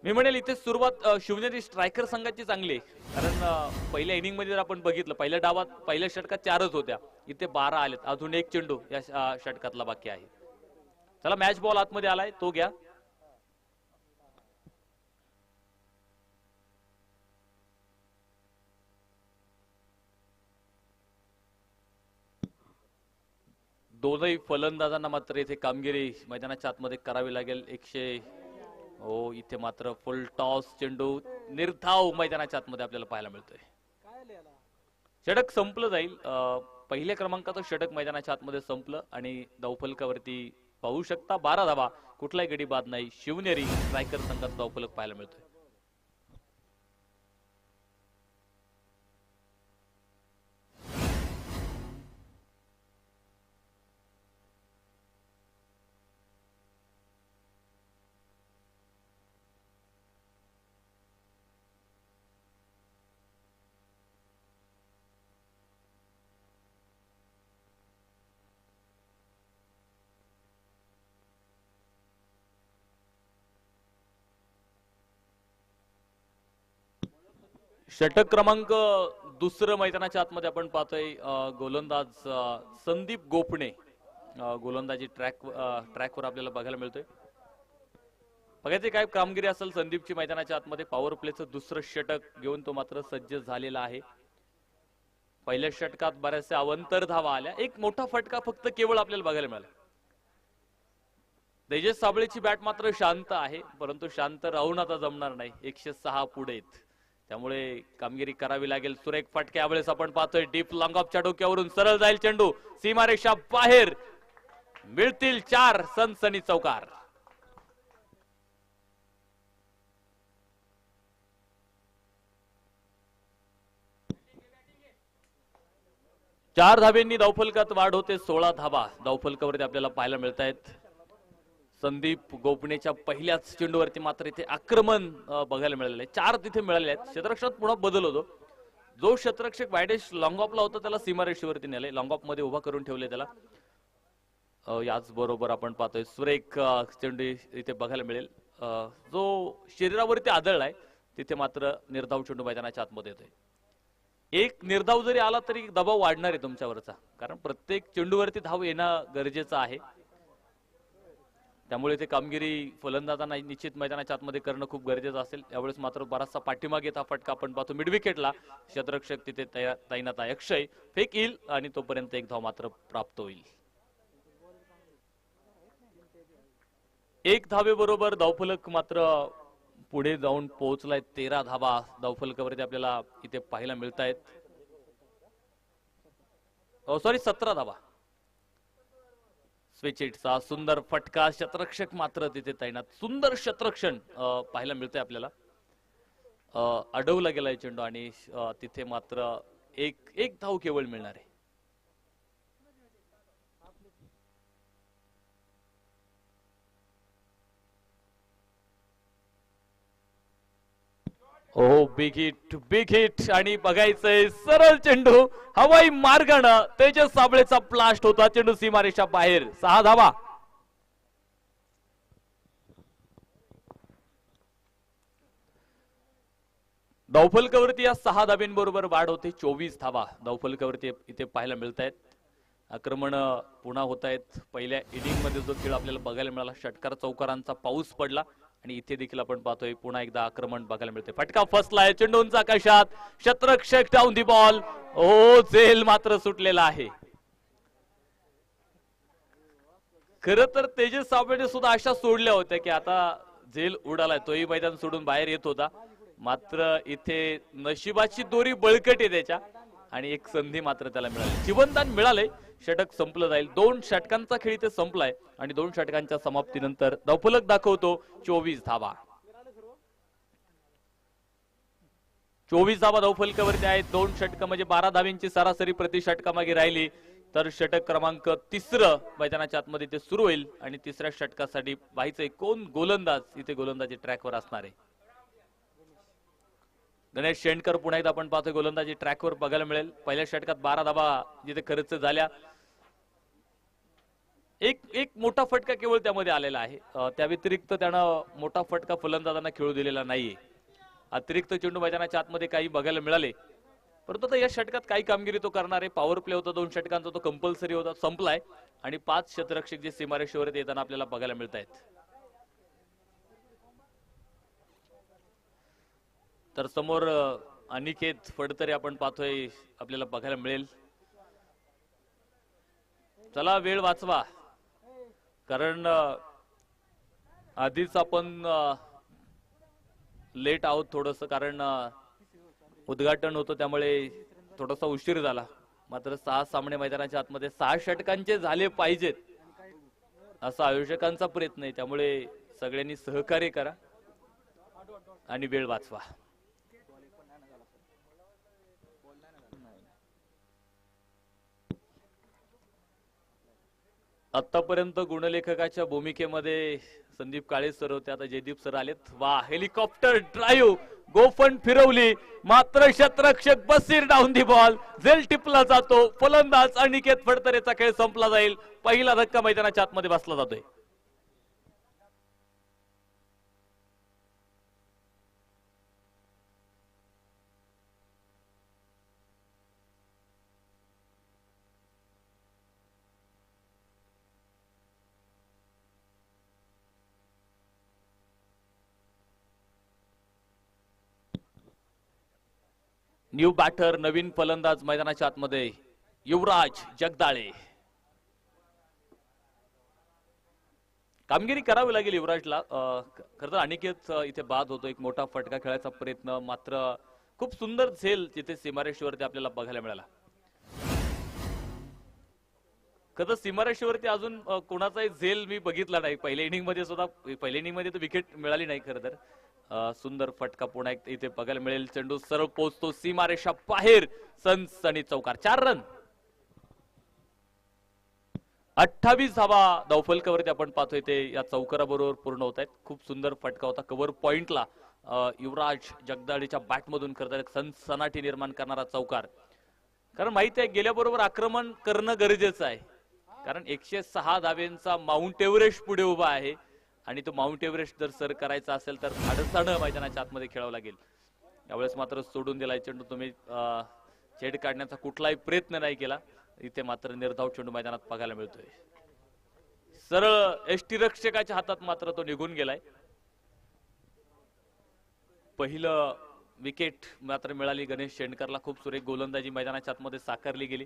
मी म्हणेल इथे सुरुवात शिवनेरी स्ट्रायकर संघाची चांगली आहे, कारण पहिल्या इनिंग मध्ये जर आपण बघितलं, पहिल्या डावात पहिल्या षटकात 4च होत्या, इथे 12 आलेत. अजून एक चेंडू या षटकातला बाकी आहे. चला, मॅच बॉल आतमध्ये आलाय, तो घ्या. दोनही फलंदाजांना मात्र इथे कामगिरी मैदानाच्या आतमध्ये करावी लागेल. हो, इथे मात्र फुल टॉस चेंडू निर्धाव मैदानाच्या आतमध्ये आपल्याला पाहायला मिळतोय. षटक संपलं जाईल. पहिल्या क्रमांकाचं षटक मैदानाच्या आतमध्ये संपलं आणि धावफलकावरती पाहू शकता 12 धावा, कुठलाही गडी बाद नाही. शिवनेरी स्ट्रायकर संघाचा धावफलक पाहायला मिळतोय. षटक क्रमांक दुसरं मैदानाच्या आतमध्ये आपण पाहतोय. गोलंदाज संदीप गोपणे गोलंदाजी ट्रॅकवर आपल्याला बघायला मिळतोय. बघायचे काय कामगिरी असेल संदीपची मैदानाच्या आतमध्ये. पॉवर प्लेचं दुसरं षटक घेऊन तो मात्र सज्ज झालेला आहे. पहिल्या षटकात बऱ्याचशा अवंतर धावा आल्या, एक मोठा फटका फक्त केवळ आपल्याला बघायला मिळाला. तेजस साबळेची बॅट मात्र शांत आहे, परंतु शांत राहून आता जमणार नाही. 106 पुढे, त्यामुळे कामगिरी करावी लागेल. सुरेख फटके यावेळेस आपण पाहतोय. डीप लॉंग ऑफच्या डोक्यावरून सरळ जाईल चेंडू, सीमारेषा बाहेर. मिळतील 4 सनसनी चौकार. 4 धावेंनी धावफलकात वाढ होते. 16 धावा धावफलकावरती आपल्याला पाहायला मिळत आहेत. संदीप गोपणेच्या पहिल्याच चेंडूवरती मात्र इथे आक्रमण बघायला मिळालेलं आहे. 4 तिथे मिळाले आहेत. क्षेत्ररक्षणात पुन्हा बदल होतो. जो क्षेत्ररक्षक वायडेश लॉंग ऑफला होता त्याला सीमारेषेवरती नेले, लॉंग ऑफ मध्ये उभा करून ठेवले त्याला. याच बरोबर आपण पाहतोय सुरेख चेंडू इथे बघायला मिळेल. जो शरीरावरती आदळलाय तिथे मात्र निर्धाव चेंडू मैदानाच्या आतमध्ये येतोय. एक निर्धाव जरी आला तरी दबाव वाढणार आहे तुमच्यावरचा, कारण प्रत्येक चेंडूवरती धाव येणं गरजेचं आहे. त्यामुळे ते कामगिरी फलंदाजांना निश्चित मैदानाच्या आतमध्ये करणं खूप गरजेचं असेल. यावेळेस मात्र बराचसा पाठीमागे हा फटका आपण पाहतो. मिड विकेटला क्षेत्ररक्षक तिथे तैनात आहे. अक्षय फेक येईल आणि तोपर्यंत एक धाव मात्र प्राप्त होईल. 1 धावे बरोबर धावफलक मात्र पुढे जाऊन पोहोचलाय. 13 धावा धावफलकावरती आपल्याला इथे पाहायला मिळत आहेत. 17 धावा. स्विचिटचा सुंदर फटका, शतरक्षक मात्र तिथे तैनात. सुंदर शतरक्षण पाहायला मिळतंय आपल्याला. अडवला गेलाय चेंडू आणि तिथे मात्र एक धाव केवळ मिळणार आहे. ओ बिग हिट आणि बघायचंय सरळ चेंडू हवाई मार्गानं तेजस साबळेचा ब्लास्ट होता. चेंडू सीमारेषा बाहेर. 6 धावा. धावफलकावरती या 6 धाब्यांबरोबर वाढ होते. 24 धावा धावफलकावरती इथे पाहायला मिळत आहेत. आक्रमण पुन्हा होत आहेत. पहिल्या इनिंग मध्ये जो खेळ आपल्याला बघायला मिळाला, षटकार चौकारांचा पाऊस पडला आणि इथे देखील आपण पाहतोय पुन्हा एकदा आक्रमण बघायला मिळते. फटका फसलाय चेंडू उंच आकाशात, शतरक्षक डाऊन दी बॉल. ओ झेल मात्र सुटलेला आहे. खर तर तेजस साबळेने सुद्धा आशा सोडल्या होत्या की आता झेल उडालाय, तोही मैदान सोडून बाहेर येत होता. मात्र इथे नशिबाची दोरी बळकट आहे त्याच्या आणि एक संधी मात्र त्याला मिळाली. जीवनदान मिळालंय, षटक संपलं जाईल. 2 षटकांचा खेळ इथे संपलाय आणि 2 षटकांच्या समाप्तीनंतर धावफलक दाखवतो 24 धावा. 24 धावा धावफलकावरती आहेत. 2 षटक म्हणजे 12 धावांची सरासरी प्रति षटकामागे राहिली तर षटक क्रमांक 3 मैदानाच्या आतमध्ये ते सुरू होईल आणि तिसऱ्या षटकासाठी व्हायचंय कोण गोलंदाज. इथे गोलंदाजी ट्रॅकवर असणार आहे. गणेश शेंडकर पुन्हा एकदा आपण पाहतोय गोलंदाजी ट्रॅकवर बघायला मिळेल. पहिल्या षटकात 12 धावा जिथे खर्च झाल्या, एक मोठा फटका केवळ त्यामध्ये आलेला आहे. त्या व्यतिरिक्त त्यानं मोठा फटका फलंदाजांना खेळू दिलेला नाहीये. अतिरिक्त चेंडू मैदानाच्या आतमध्ये काही बघायला मिळाले, परंतु आता या षटकात काही कामगिरी तो करणार आहे. पॉवर प्ले होता 2 षटकांचा, तो कंपल्सरी होता, संपलाय आणि 5 क्षेत्ररक्षक जे सीमारेषेवर येताना आपल्याला बघायला मिळत आहेत. तर समोर अनिकेत फडतरे आपण पाहतोय आपल्याला बघायला मिळेल. चला वेळ वाचवा, कारण आधीच आपण लेट आहोत थोडस, कारण उद्घाटन होतं त्यामुळे थोडासा उशीर झाला. मात्र 6 सामने मैदानाच्या आतमध्ये 6 षटकांचे झाले पाहिजेत असा आयोजकांचा प्रयत्न आहे. त्यामुळे सगळ्यांनी सहकार्य करा आणि वेळ वाचवा. आतापर्यंत गुणलेखकाच्या भूमिकेमध्ये संदीप काळे सर होते, आता जयदीप सर आलेत. वा, हेलिकॉप्टर ड्राईव्ह, गोफण फिरवली, मात्र क्षेत्ररक्षक बसीर डाऊन दी बॉल. झेल टिपला जातो. फलंदाज अनिकेत फडतरेचा खेळ संपला जाईल. पहिला धक्का मैदानाच्या आतमध्ये बसला जातोय. न्यू बॅटर, नवीन फलंदाज मैदानाच्या आतमध्ये युवराज जगदाळे. कामगिरी करावी लागेल युवराजला. खरं तर अनिकेत इथे बाद होतो. एक मोठा फटका खेळायचा प्रयत्न, मात्र खूप सुंदर झेल तिथे सीमारेषेवरती आपल्याला बघायला मिळाला. खरं तर सीमारेषेवरती अजून कोणाचाही झेल मी बघितला नाही. पहिल्या इनिंग मध्ये सुद्धा, पहिल्या इनिंग मध्ये तर विकेट मिळाली नाही. खरं तर सुंदर फटका पुन्हा एक इथे बघायला मिळेल. चेंडू सरळ पोहोचतो सीमारेषा बाहेर, सनसनी चौकार. 4 रन. 28 धावा धावफलकावरती आपण पाहतोय ते या चौकाराबरोबर पूर्ण होत आहेत. खूप सुंदर फटका होता कव्हर पॉइंटला. युवराज जगदाळेच्या बॅटमधून खरं तर सनसनाटी निर्माण करणारा चौकार. कारण माहिती आहे गेल्याबरोबर आक्रमण करणं गरजेचं आहे, कारण 106 धावेंचा माउंट एव्हरेस्ट पुढे उभा आहे आणि तो माउंट एव्हरेस्ट जर सर करायचा असेल तर धाडसानं मैदानाच्या आतमध्ये खेळावं लागेल. यावेळेस मात्र सोडून दिलाय चेंडू. तुम्ही छेड काढण्याचा कुठलाही प्रयत्न नाही केला. इथे मात्र निर्धाव चेंडू मैदानात बघायला मिळतोय. सरळ एसटी रक्षकाच्या हातात मात्र तो निघून गेलाय. पहिलं विकेट मात्र मिळाली गणेश शेंडकरला. खूप सुरेख गोलंदाजी मैदानाच्या आतमध्ये साकारली गेली.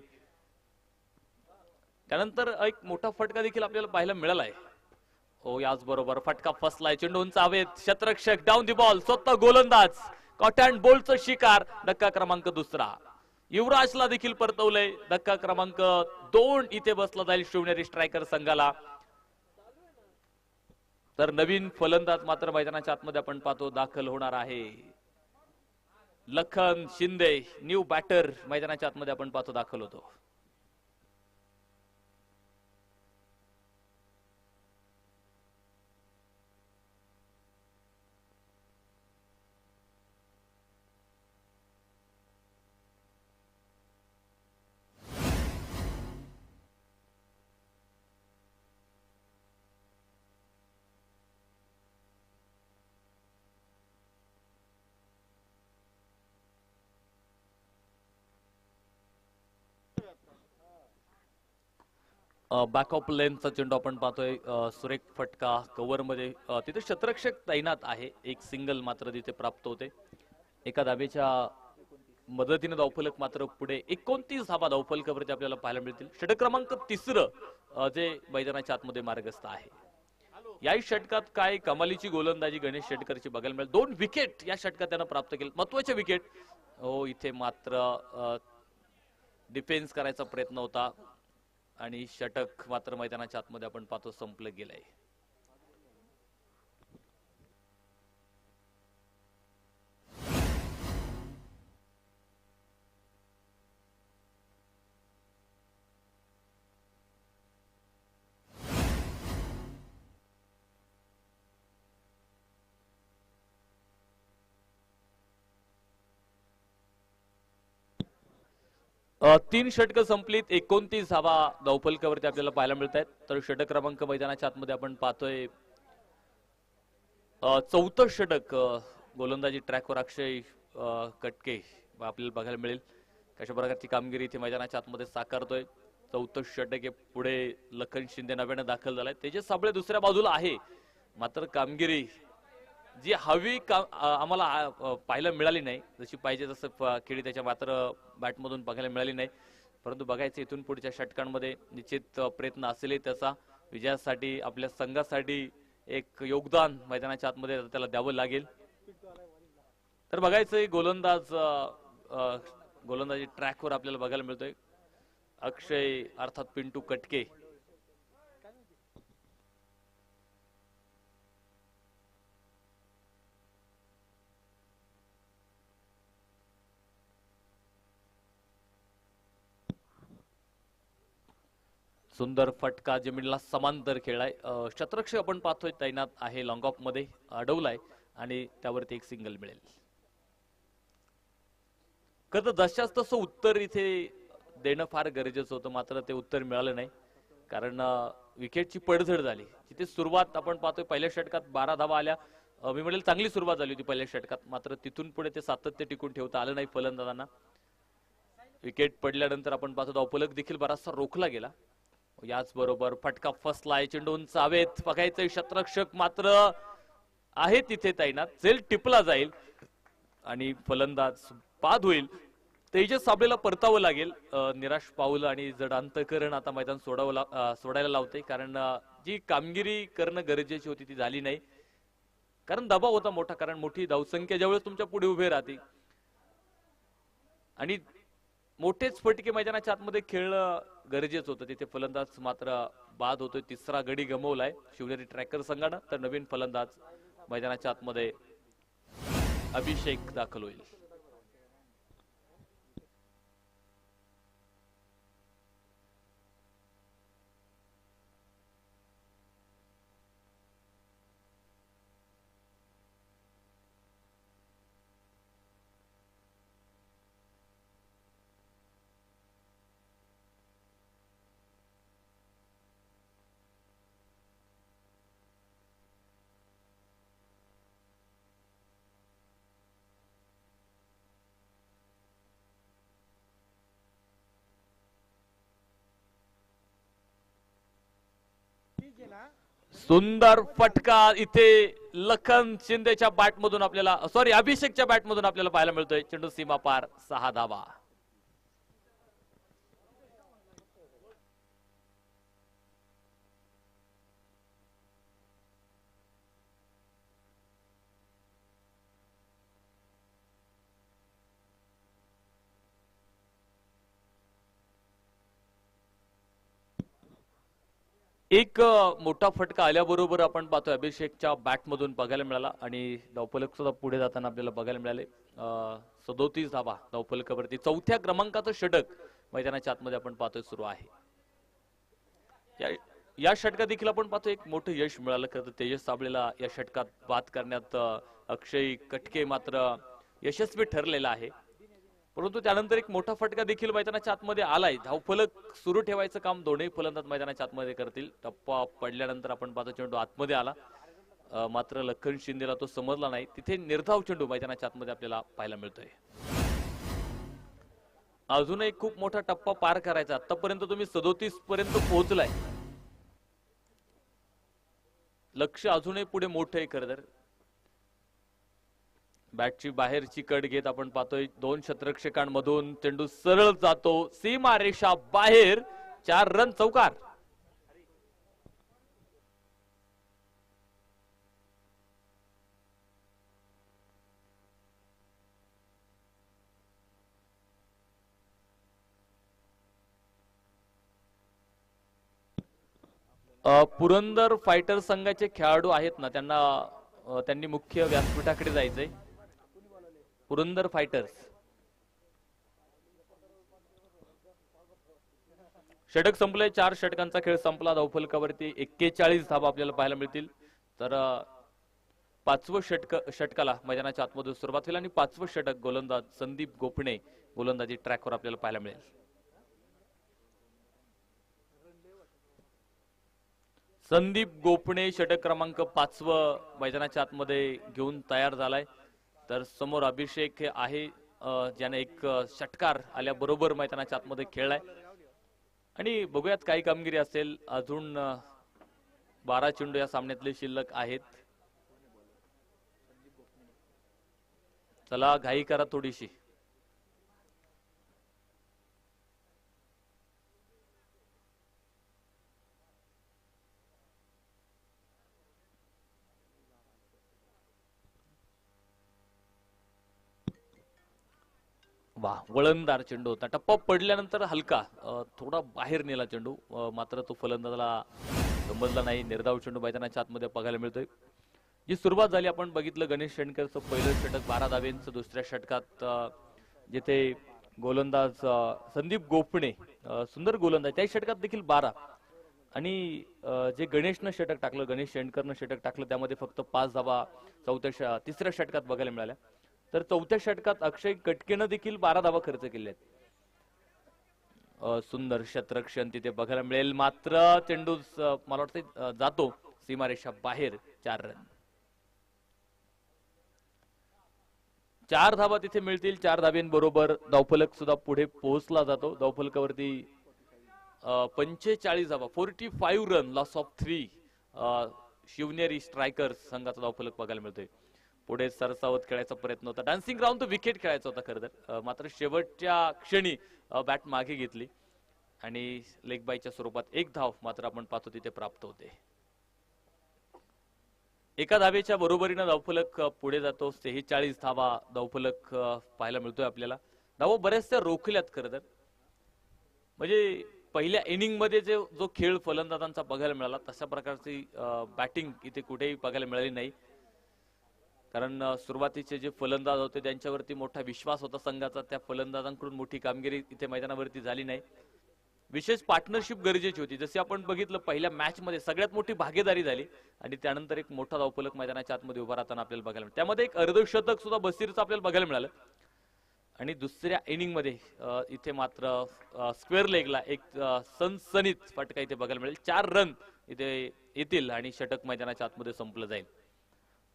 त्यानंतर एक मोठा फटका देखील आपल्याला पाहायला मिळालाय. हो, याचबरोबर फटका फसलाय. चेंडू उंच हवेत, क्षेत्ररक्षक डाऊन दी बॉल, स्वतः गोलंदाज कॉट अँड बोल्टचा शिकार. धक्का क्रमांक 2. युवराजला देखील परतवलंय. धक्का क्रमांक 2 इथे बसला जाईल शिवनेरी स्ट्रायकर संघाला. तर नवीन फलंदाज मात्र मैदानाच्या आतमध्ये आपण पाहतो दाखल होणार आहे. लखन शिंदे न्यू बॅटर मैदानाच्या आतमध्ये आपण पाहतो दाखल होतो. बॅक ऑफ लेनचा चेंडू आपण पाहतोय. सुरेख फटका कव्हर मध्ये तिथे शतरक्षक तैनात आहे. एक सिंगल मात्र तिथे प्राप्त होते. एका धावेच्या मदतीने धावफलक मात्र पुढे 29 धावा धावफलकावरती आपल्याला पाहायला मिळतील. षटक क्रमांक 3 जे मैदानाच्या आतमध्ये मार्गस्थ आहे. याही षटकात काय कमालीची गोलंदाजी गणेश शेटकरची बघायला मिळेल. 2 विकेट या षटकात त्यानं प्राप्त केले, महत्वाचे विकेट. हो, इथे मात्र डिफेन्स करायचा प्रयत्न होता आणि षटक मात्र मैदानाच्या आतमध्ये आपण पाहतो संपलं गेलंय. तीन षटकं संपलीत. 29 धावा धावफलकावरती आपल्याला पाहायला मिळत आहेत. तर षटक क्रमांक मैदानाच्या आतमध्ये आपण पाहतोय 4थं षटक. गोलंदाजी ट्रॅकवर अक्षय कटके आपल्याला बघायला मिळेल. कशा प्रकारची कामगिरी इथे मैदानाच्या आतमध्ये साकारतोय. 4थं षटक हे पुढे लखन शिंदे नव्याने दाखल झालाय. तेजस साबळे दुसऱ्या बाजूला आहे. मात्र कामगिरी जी हवी आम्हाला पाहायला मिळाली नाही, जशी पाहिजे तसं खेळी त्याच्या मात्र बॅटमधून बघायला मिळाली नाही. परंतु बघायचं इथून पुढच्या षटकांमध्ये निश्चित प्रयत्न असेल त्याचा विजयासाठी, आपल्या संघासाठी एक योगदान मैदानाच्या आतमध्ये त्याला द्यावं लागेल. तर बघायचं गोलंदाजी ट्रॅकवर आपल्याला बघायला मिळतोय अक्षय अर्थात पिंटू कटके. सुंदर फटका जमीनला समांतर खेळलाय. शतरक्षक आपण पाहतोय तैनात आहे. लॉंग ऑफ मध्ये अडवलाय आणि त्यावरती एक सिंगल मिळेल. कधी जशाच तसं उत्तर इथे देणं फार गरजेचं होतं, मात्र ते उत्तर मिळालं नाही. कारण विकेटची पडझड झाली. तिथे सुरुवात आपण पाहतोय पहिल्या षटकात 12 धावा आल्या. मी म्हणेल चांगली सुरुवात झाली होती पहिल्या षटकात, मात्र तिथून पुढे ते सातत्य टिकून ठेवता आलं नाही फलंदाजांना. विकेट पडल्यानंतर आपण पाहतो धावफलक देखील बराचसा रोखला गेला. याच बरोबर फटका फसलाय. चेंडून चावेत बघायचं. शतरक्षक मात्र आहे तिथे तैनात. झेल टिपला जाईल आणि फलंदाज बाद होईल. तेजस साबळेला परतावं लागेल. निराश पाऊल आणि जड अंतकरण आता मैदान सोडायला लावते. कारण जी कामगिरी करणं गरजेची होती ती झाली नाही. कारण दबाव होता मोठा. कारण मोठी धावसंख्या ज्यावेळेस तुमच्या पुढे उभे राहते आणि मोठेच फटके मैदानाच्या आतमध्ये खेळणं गरजेचं होतं, तिथे फलंदाज मात्र बाद होतोय. तिसरा गडी गमवलाय शिवनेरी ट्रॅकर संघानं. तर नवीन फलंदाज मैदानाच्या आतमध्ये अभिषेक दाखल होईल. सुंदर फटका इथे लखन शिंदेच्या बॅटमधून आपल्याला, सॉरी अभिषेकच्या बॅटमधून आपल्याला पाहायला मिळतोय. चेंडू सीमा पार. 6 धावा. एक मोठा फटका आल्याबरोबर आपण पाहतोय अभिषेकच्या बॅटमधून बघायला मिळाला आणि धावफलक सुद्धा पुढे जाताना आपल्याला बघायला मिळाले. 37 धावा धावफलकावरती. 4थ्या क्रमांकाचं षटक मैदानाच्या आतमध्ये आपण पाहतोय सुरू आहे. या षटकात देखील आपण पाहतोय एक मोठं यश मिळालं. खरं तेजस साबळेला या षटकात बाद करण्यात अक्षय कटके मात्र यशस्वी ठरलेला आहे. परंतु त्यानंतर एक मोठा फटका देखील मैदानाच्या आतमध्ये आलाय. धावफलक सुरू ठेवायचं काम दोन्ही फलंदाज मैदानाच्या आतमध्ये करतील. टप्पा पडल्यानंतर आपण पाहतो चेंडू आतमध्ये आला, मात्र लखन शिंदेला तो समजला नाही. तिथे निर्धाव चेंडू मैदानाच्या आतमध्ये आपल्याला पाहायला मिळतोय. अजून एक खूप मोठा टप्पा पार करायचा. आतापर्यंत तुम्ही 37 पर्यंत पोहोचलाय. लक्ष अजूनही पुढे मोठं आहे खरं तर. बॅटची बाहेरची कड घेत आपण पाहतोय 2 क्षेत्ररक्षकांमधून चेंडू सरळ जातो सीमा रेषा बाहेर. 4 रन चौकार. पुरंदर फायटर संघाचे खेळाडू आहेत ना, त्यांनी मुख्य व्यासपीठाकडे जायचंय. पुरंदर फायटर्स. षटक संपले. 4 षटकांचा खेळ संपला. धावफलकावरती 41 धावा आपल्याला पाहायला मिळतील. तर 5वं षटकाला मैदानाच्या आतमधून सुरुवात होईल आणि 5वं षटक गोलंदाज संदीप गोपणे गोलंदाजी ट्रॅकवर आपल्याला पाहायला मिळेल. संदीप गोपणे षटक क्रमांक 5 मैदानाच्या आतमध्ये घेऊन तयार झालाय. तर समोर अभिषेक आहे, ज्याने एक षटकार आल्याबरोबर मैदानाच्या आतमध्ये खेळलाय. आणि बघूयात काही कामगिरी असेल. अजून 12 चेंडू या सामन्यातले शिल्लक आहेत. चला घाई करा थोडीशी. वा, वळणदार चेंडू होता. टप्पा पडल्यानंतर हलका थोडा बाहेर नेला चेंडू, मात्र तो फलंदाजाला समजला नाही. निर्धाव चेंडू मैदानाच्या आतमध्ये बघायला मिळतोय. जी सुरुवात झाली आपण बघितलं, गणेश शेणकरचं पहिलं षटक 12 धावेंचं. दुसऱ्या षटकात जिथे गोलंदाज संदीप गोपणे सुंदर गोलंदाज, त्या षटकात देखील 12. आणि जे गणेशनं षटक टाकलं, गणेश शेणकरनं षटक टाकलं, त्यामध्ये फक्त 5 धावा तिसऱ्या षटकात बघायला मिळाल्या. तर 4थ्या षटकात अक्षय कटकेनं देखील 12 धावा खर्च केले आहेत. सुंदर क्षेत्ररक्षण तिथे बघायला मिळेल, मात्र चेंडू मला वाटतं जातो सीमारेषा बाहेर. 4 रन. 4 धावा तिथे मिळतील. 4 धाब्यांबरोबर धावफलक सुद्धा पुढे पोहोचला जातो. धावफलकावरती 45 धावा, 45 run, loss of 3. Shivneri strikers संघाचा धावफलक बघायला मिळतोय. पुढे सरसावत खेळायचा प्रयत्न होता. डान्सिंग राऊंड तो विकेट खेळायचा होता खरं तर, मात्र शेवटच्या क्षणी बॅट मागे घेतली आणि लेग बायच्या स्वरूपात 1 धाव मात्र आपण पाहतो तिथे प्राप्त होते. 1 धावेच्या बरोबरीनं धावफलक पुढे जातो. 46 धावा धावफलक पाहायला मिळतोय आपल्याला. धावा बऱ्याचशा रोखल्यात खरं तर. म्हणजे पहिल्या इनिंग मध्ये जो खेळ फलंदाजांचा बघायला मिळाला तशा प्रकारची बॅटिंग इथे कुठेही बघायला मिळाली नाही. कारण सुरुवातीचे जे फलंदाज होते त्यांच्यावरती मोठा विश्वास होता संघाचा. त्या फलंदाजांकडून मोठी कामगिरी इथे मैदानावरती झाली नाही. विशेष पार्टनरशिप गरजेची होती. जसे आपण बघितलं पहिल्या मॅच मध्ये सगळ्यात मोठी भागीदारी झाली आणि त्यानंतर एक मोठा धावफलक मैदानाच्या आतमध्ये उभा राहताना आपल्याला बघायला मिळाला. त्यामध्ये एक अर्धशतक सुद्धा बसीरचं आपल्याला बघायला मिळालं. आणि दुसऱ्या इनिंग मध्ये इथे मात्र स्क्वेअर लेगला एक सनसनीत फटका इथे बघायला मिळेल. 4 रन इथे येतील आणि षटक मैदानाच्या आतमध्ये संपलं जाईल.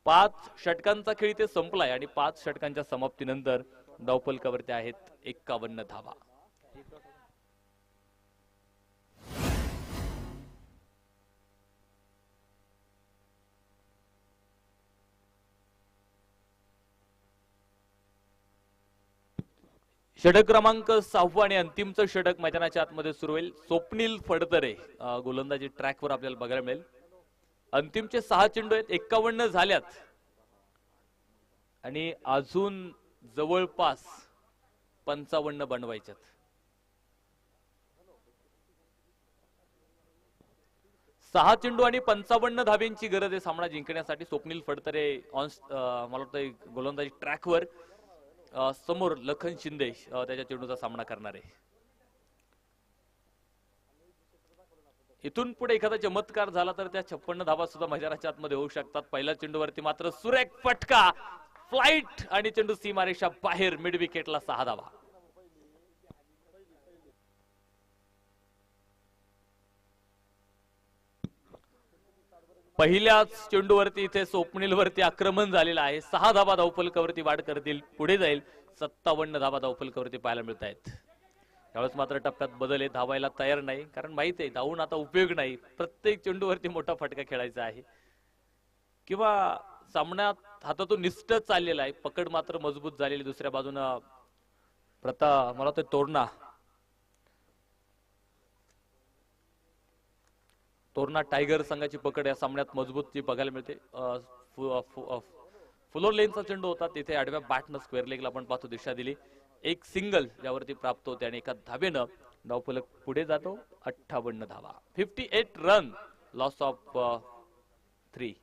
5 षटकांचा खेळ इथे संपलाय आणि 5 षटकांच्या समाप्तीनंतर धावफलकावरती आहेत 51 धावा. षटक क्रमांक 6 आणि अंतिमचं षटक मैदानाच्या आतमध्ये सुरू होईल. स्वप्नील फडतरे गोलंदाजी ट्रॅकवर आपल्याला बघायला मिळेल. अंतिमचे 6 चेंडू आहेत, 51 झाल्यात आणि अजून जवळपास 55 बनवायच्यात. सहा चेंडू आणि 55 धाब्यांची गरज आहे सामना जिंकण्यासाठी. स्वप्नील फडतरे मला वाटतं गोलंदाजी ट्रॅकवर. समोर लखन शिंदे त्याच्या चेंडूचा सामना करणार आहे. इथून पुढे एखादा चमत्कार झाला तर त्या 56 धावा सुद्धा मैदानाच्या आतमध्ये होऊ शकतात. पहिल्या चेंडूवरती मात्र सुरेख फटका, फ्लाइट आणि चेंडू सीमारेषा बाहेर. मिड विकेटला 6 धावा. पहिल्याच चेंडूवरती इथे स्वप्नील वरती आक्रमण झालेलं आहे. 6 धावा धावफलकावरती वाढ करतील, पुढे जाईल. 57 धावा धावफलकावरती पाहायला मिळत आहेत. त्यावेळेस मात्र टप्प्यात बदल आहे, धावायला तयार नाही, कारण माहित आहे धावून आता उपयोग नाही, प्रत्येक चेंडूवरती मोठा फटका खेळायचा आहे किंवा सामन्यात हातातून निष्ठ चाललेला आहे, पकड मात्र मजबूत झालेली. दुसऱ्या बाजूनं मला वाटतं तोरणा टायगर संघाची पकड या सामन्यात मजबूत जी बघायला मिळते. फुलोर लेनचा चेंडू होता, तिथे आडव्या बॅटनं स्क्वेअर लेगला आपण पाहतो दिशा दिली, एक सिंगल ज्यावरती प्राप्त होते आणि एका धावेनं धावफलक पुढे जातो. 58 धावा, 58 रन, लॉस ऑफ 3.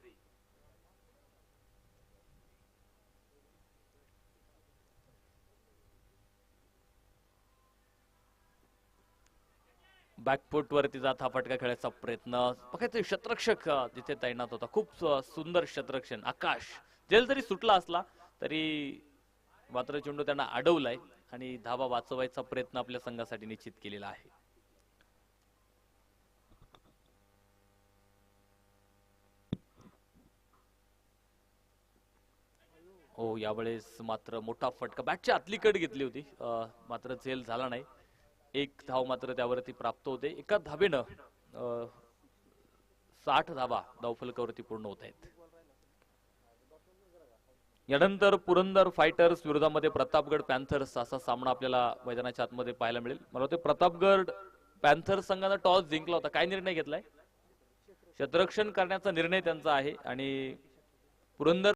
बॅकफुट वरती जात हा फटका खेळायचा प्रयत्न बघायचं, शतरक्षक तिथे तैनात होता, खूप सुंदर शतरक्षण. आकाश जेल जरी सुटला असला तरी मात्र चेंडू त्यांना अडवलाय आणि धावा वाचवायचा प्रयत्न आपल्या संघासाठी निश्चित केलेला आहे. हो, यावेळेस मात्र मोठा फटका बॅटच्या आतली कड घेतली होती, मात्र झेल झाला नाही. एक धाव मात्र त्यावरती प्राप्त होते. एका धावेनं 60 धावा धावफलकावरती पूर्ण होत आहेत. यानंतर पुरंदर फायटर्स विरोधामध्ये प्रतापगड पॅन्थर्स असा सामना आपल्याला मैदानाच्या आतमध्ये पाहायला मिळेल. मला वाटतं प्रतापगड पॅन्थर्स संघानं टॉस जिंकला होता. काय निर्णय घेतलाय? शतरक्षण करण्याचा निर्णय त्यांचा आहे आणि पुरंदर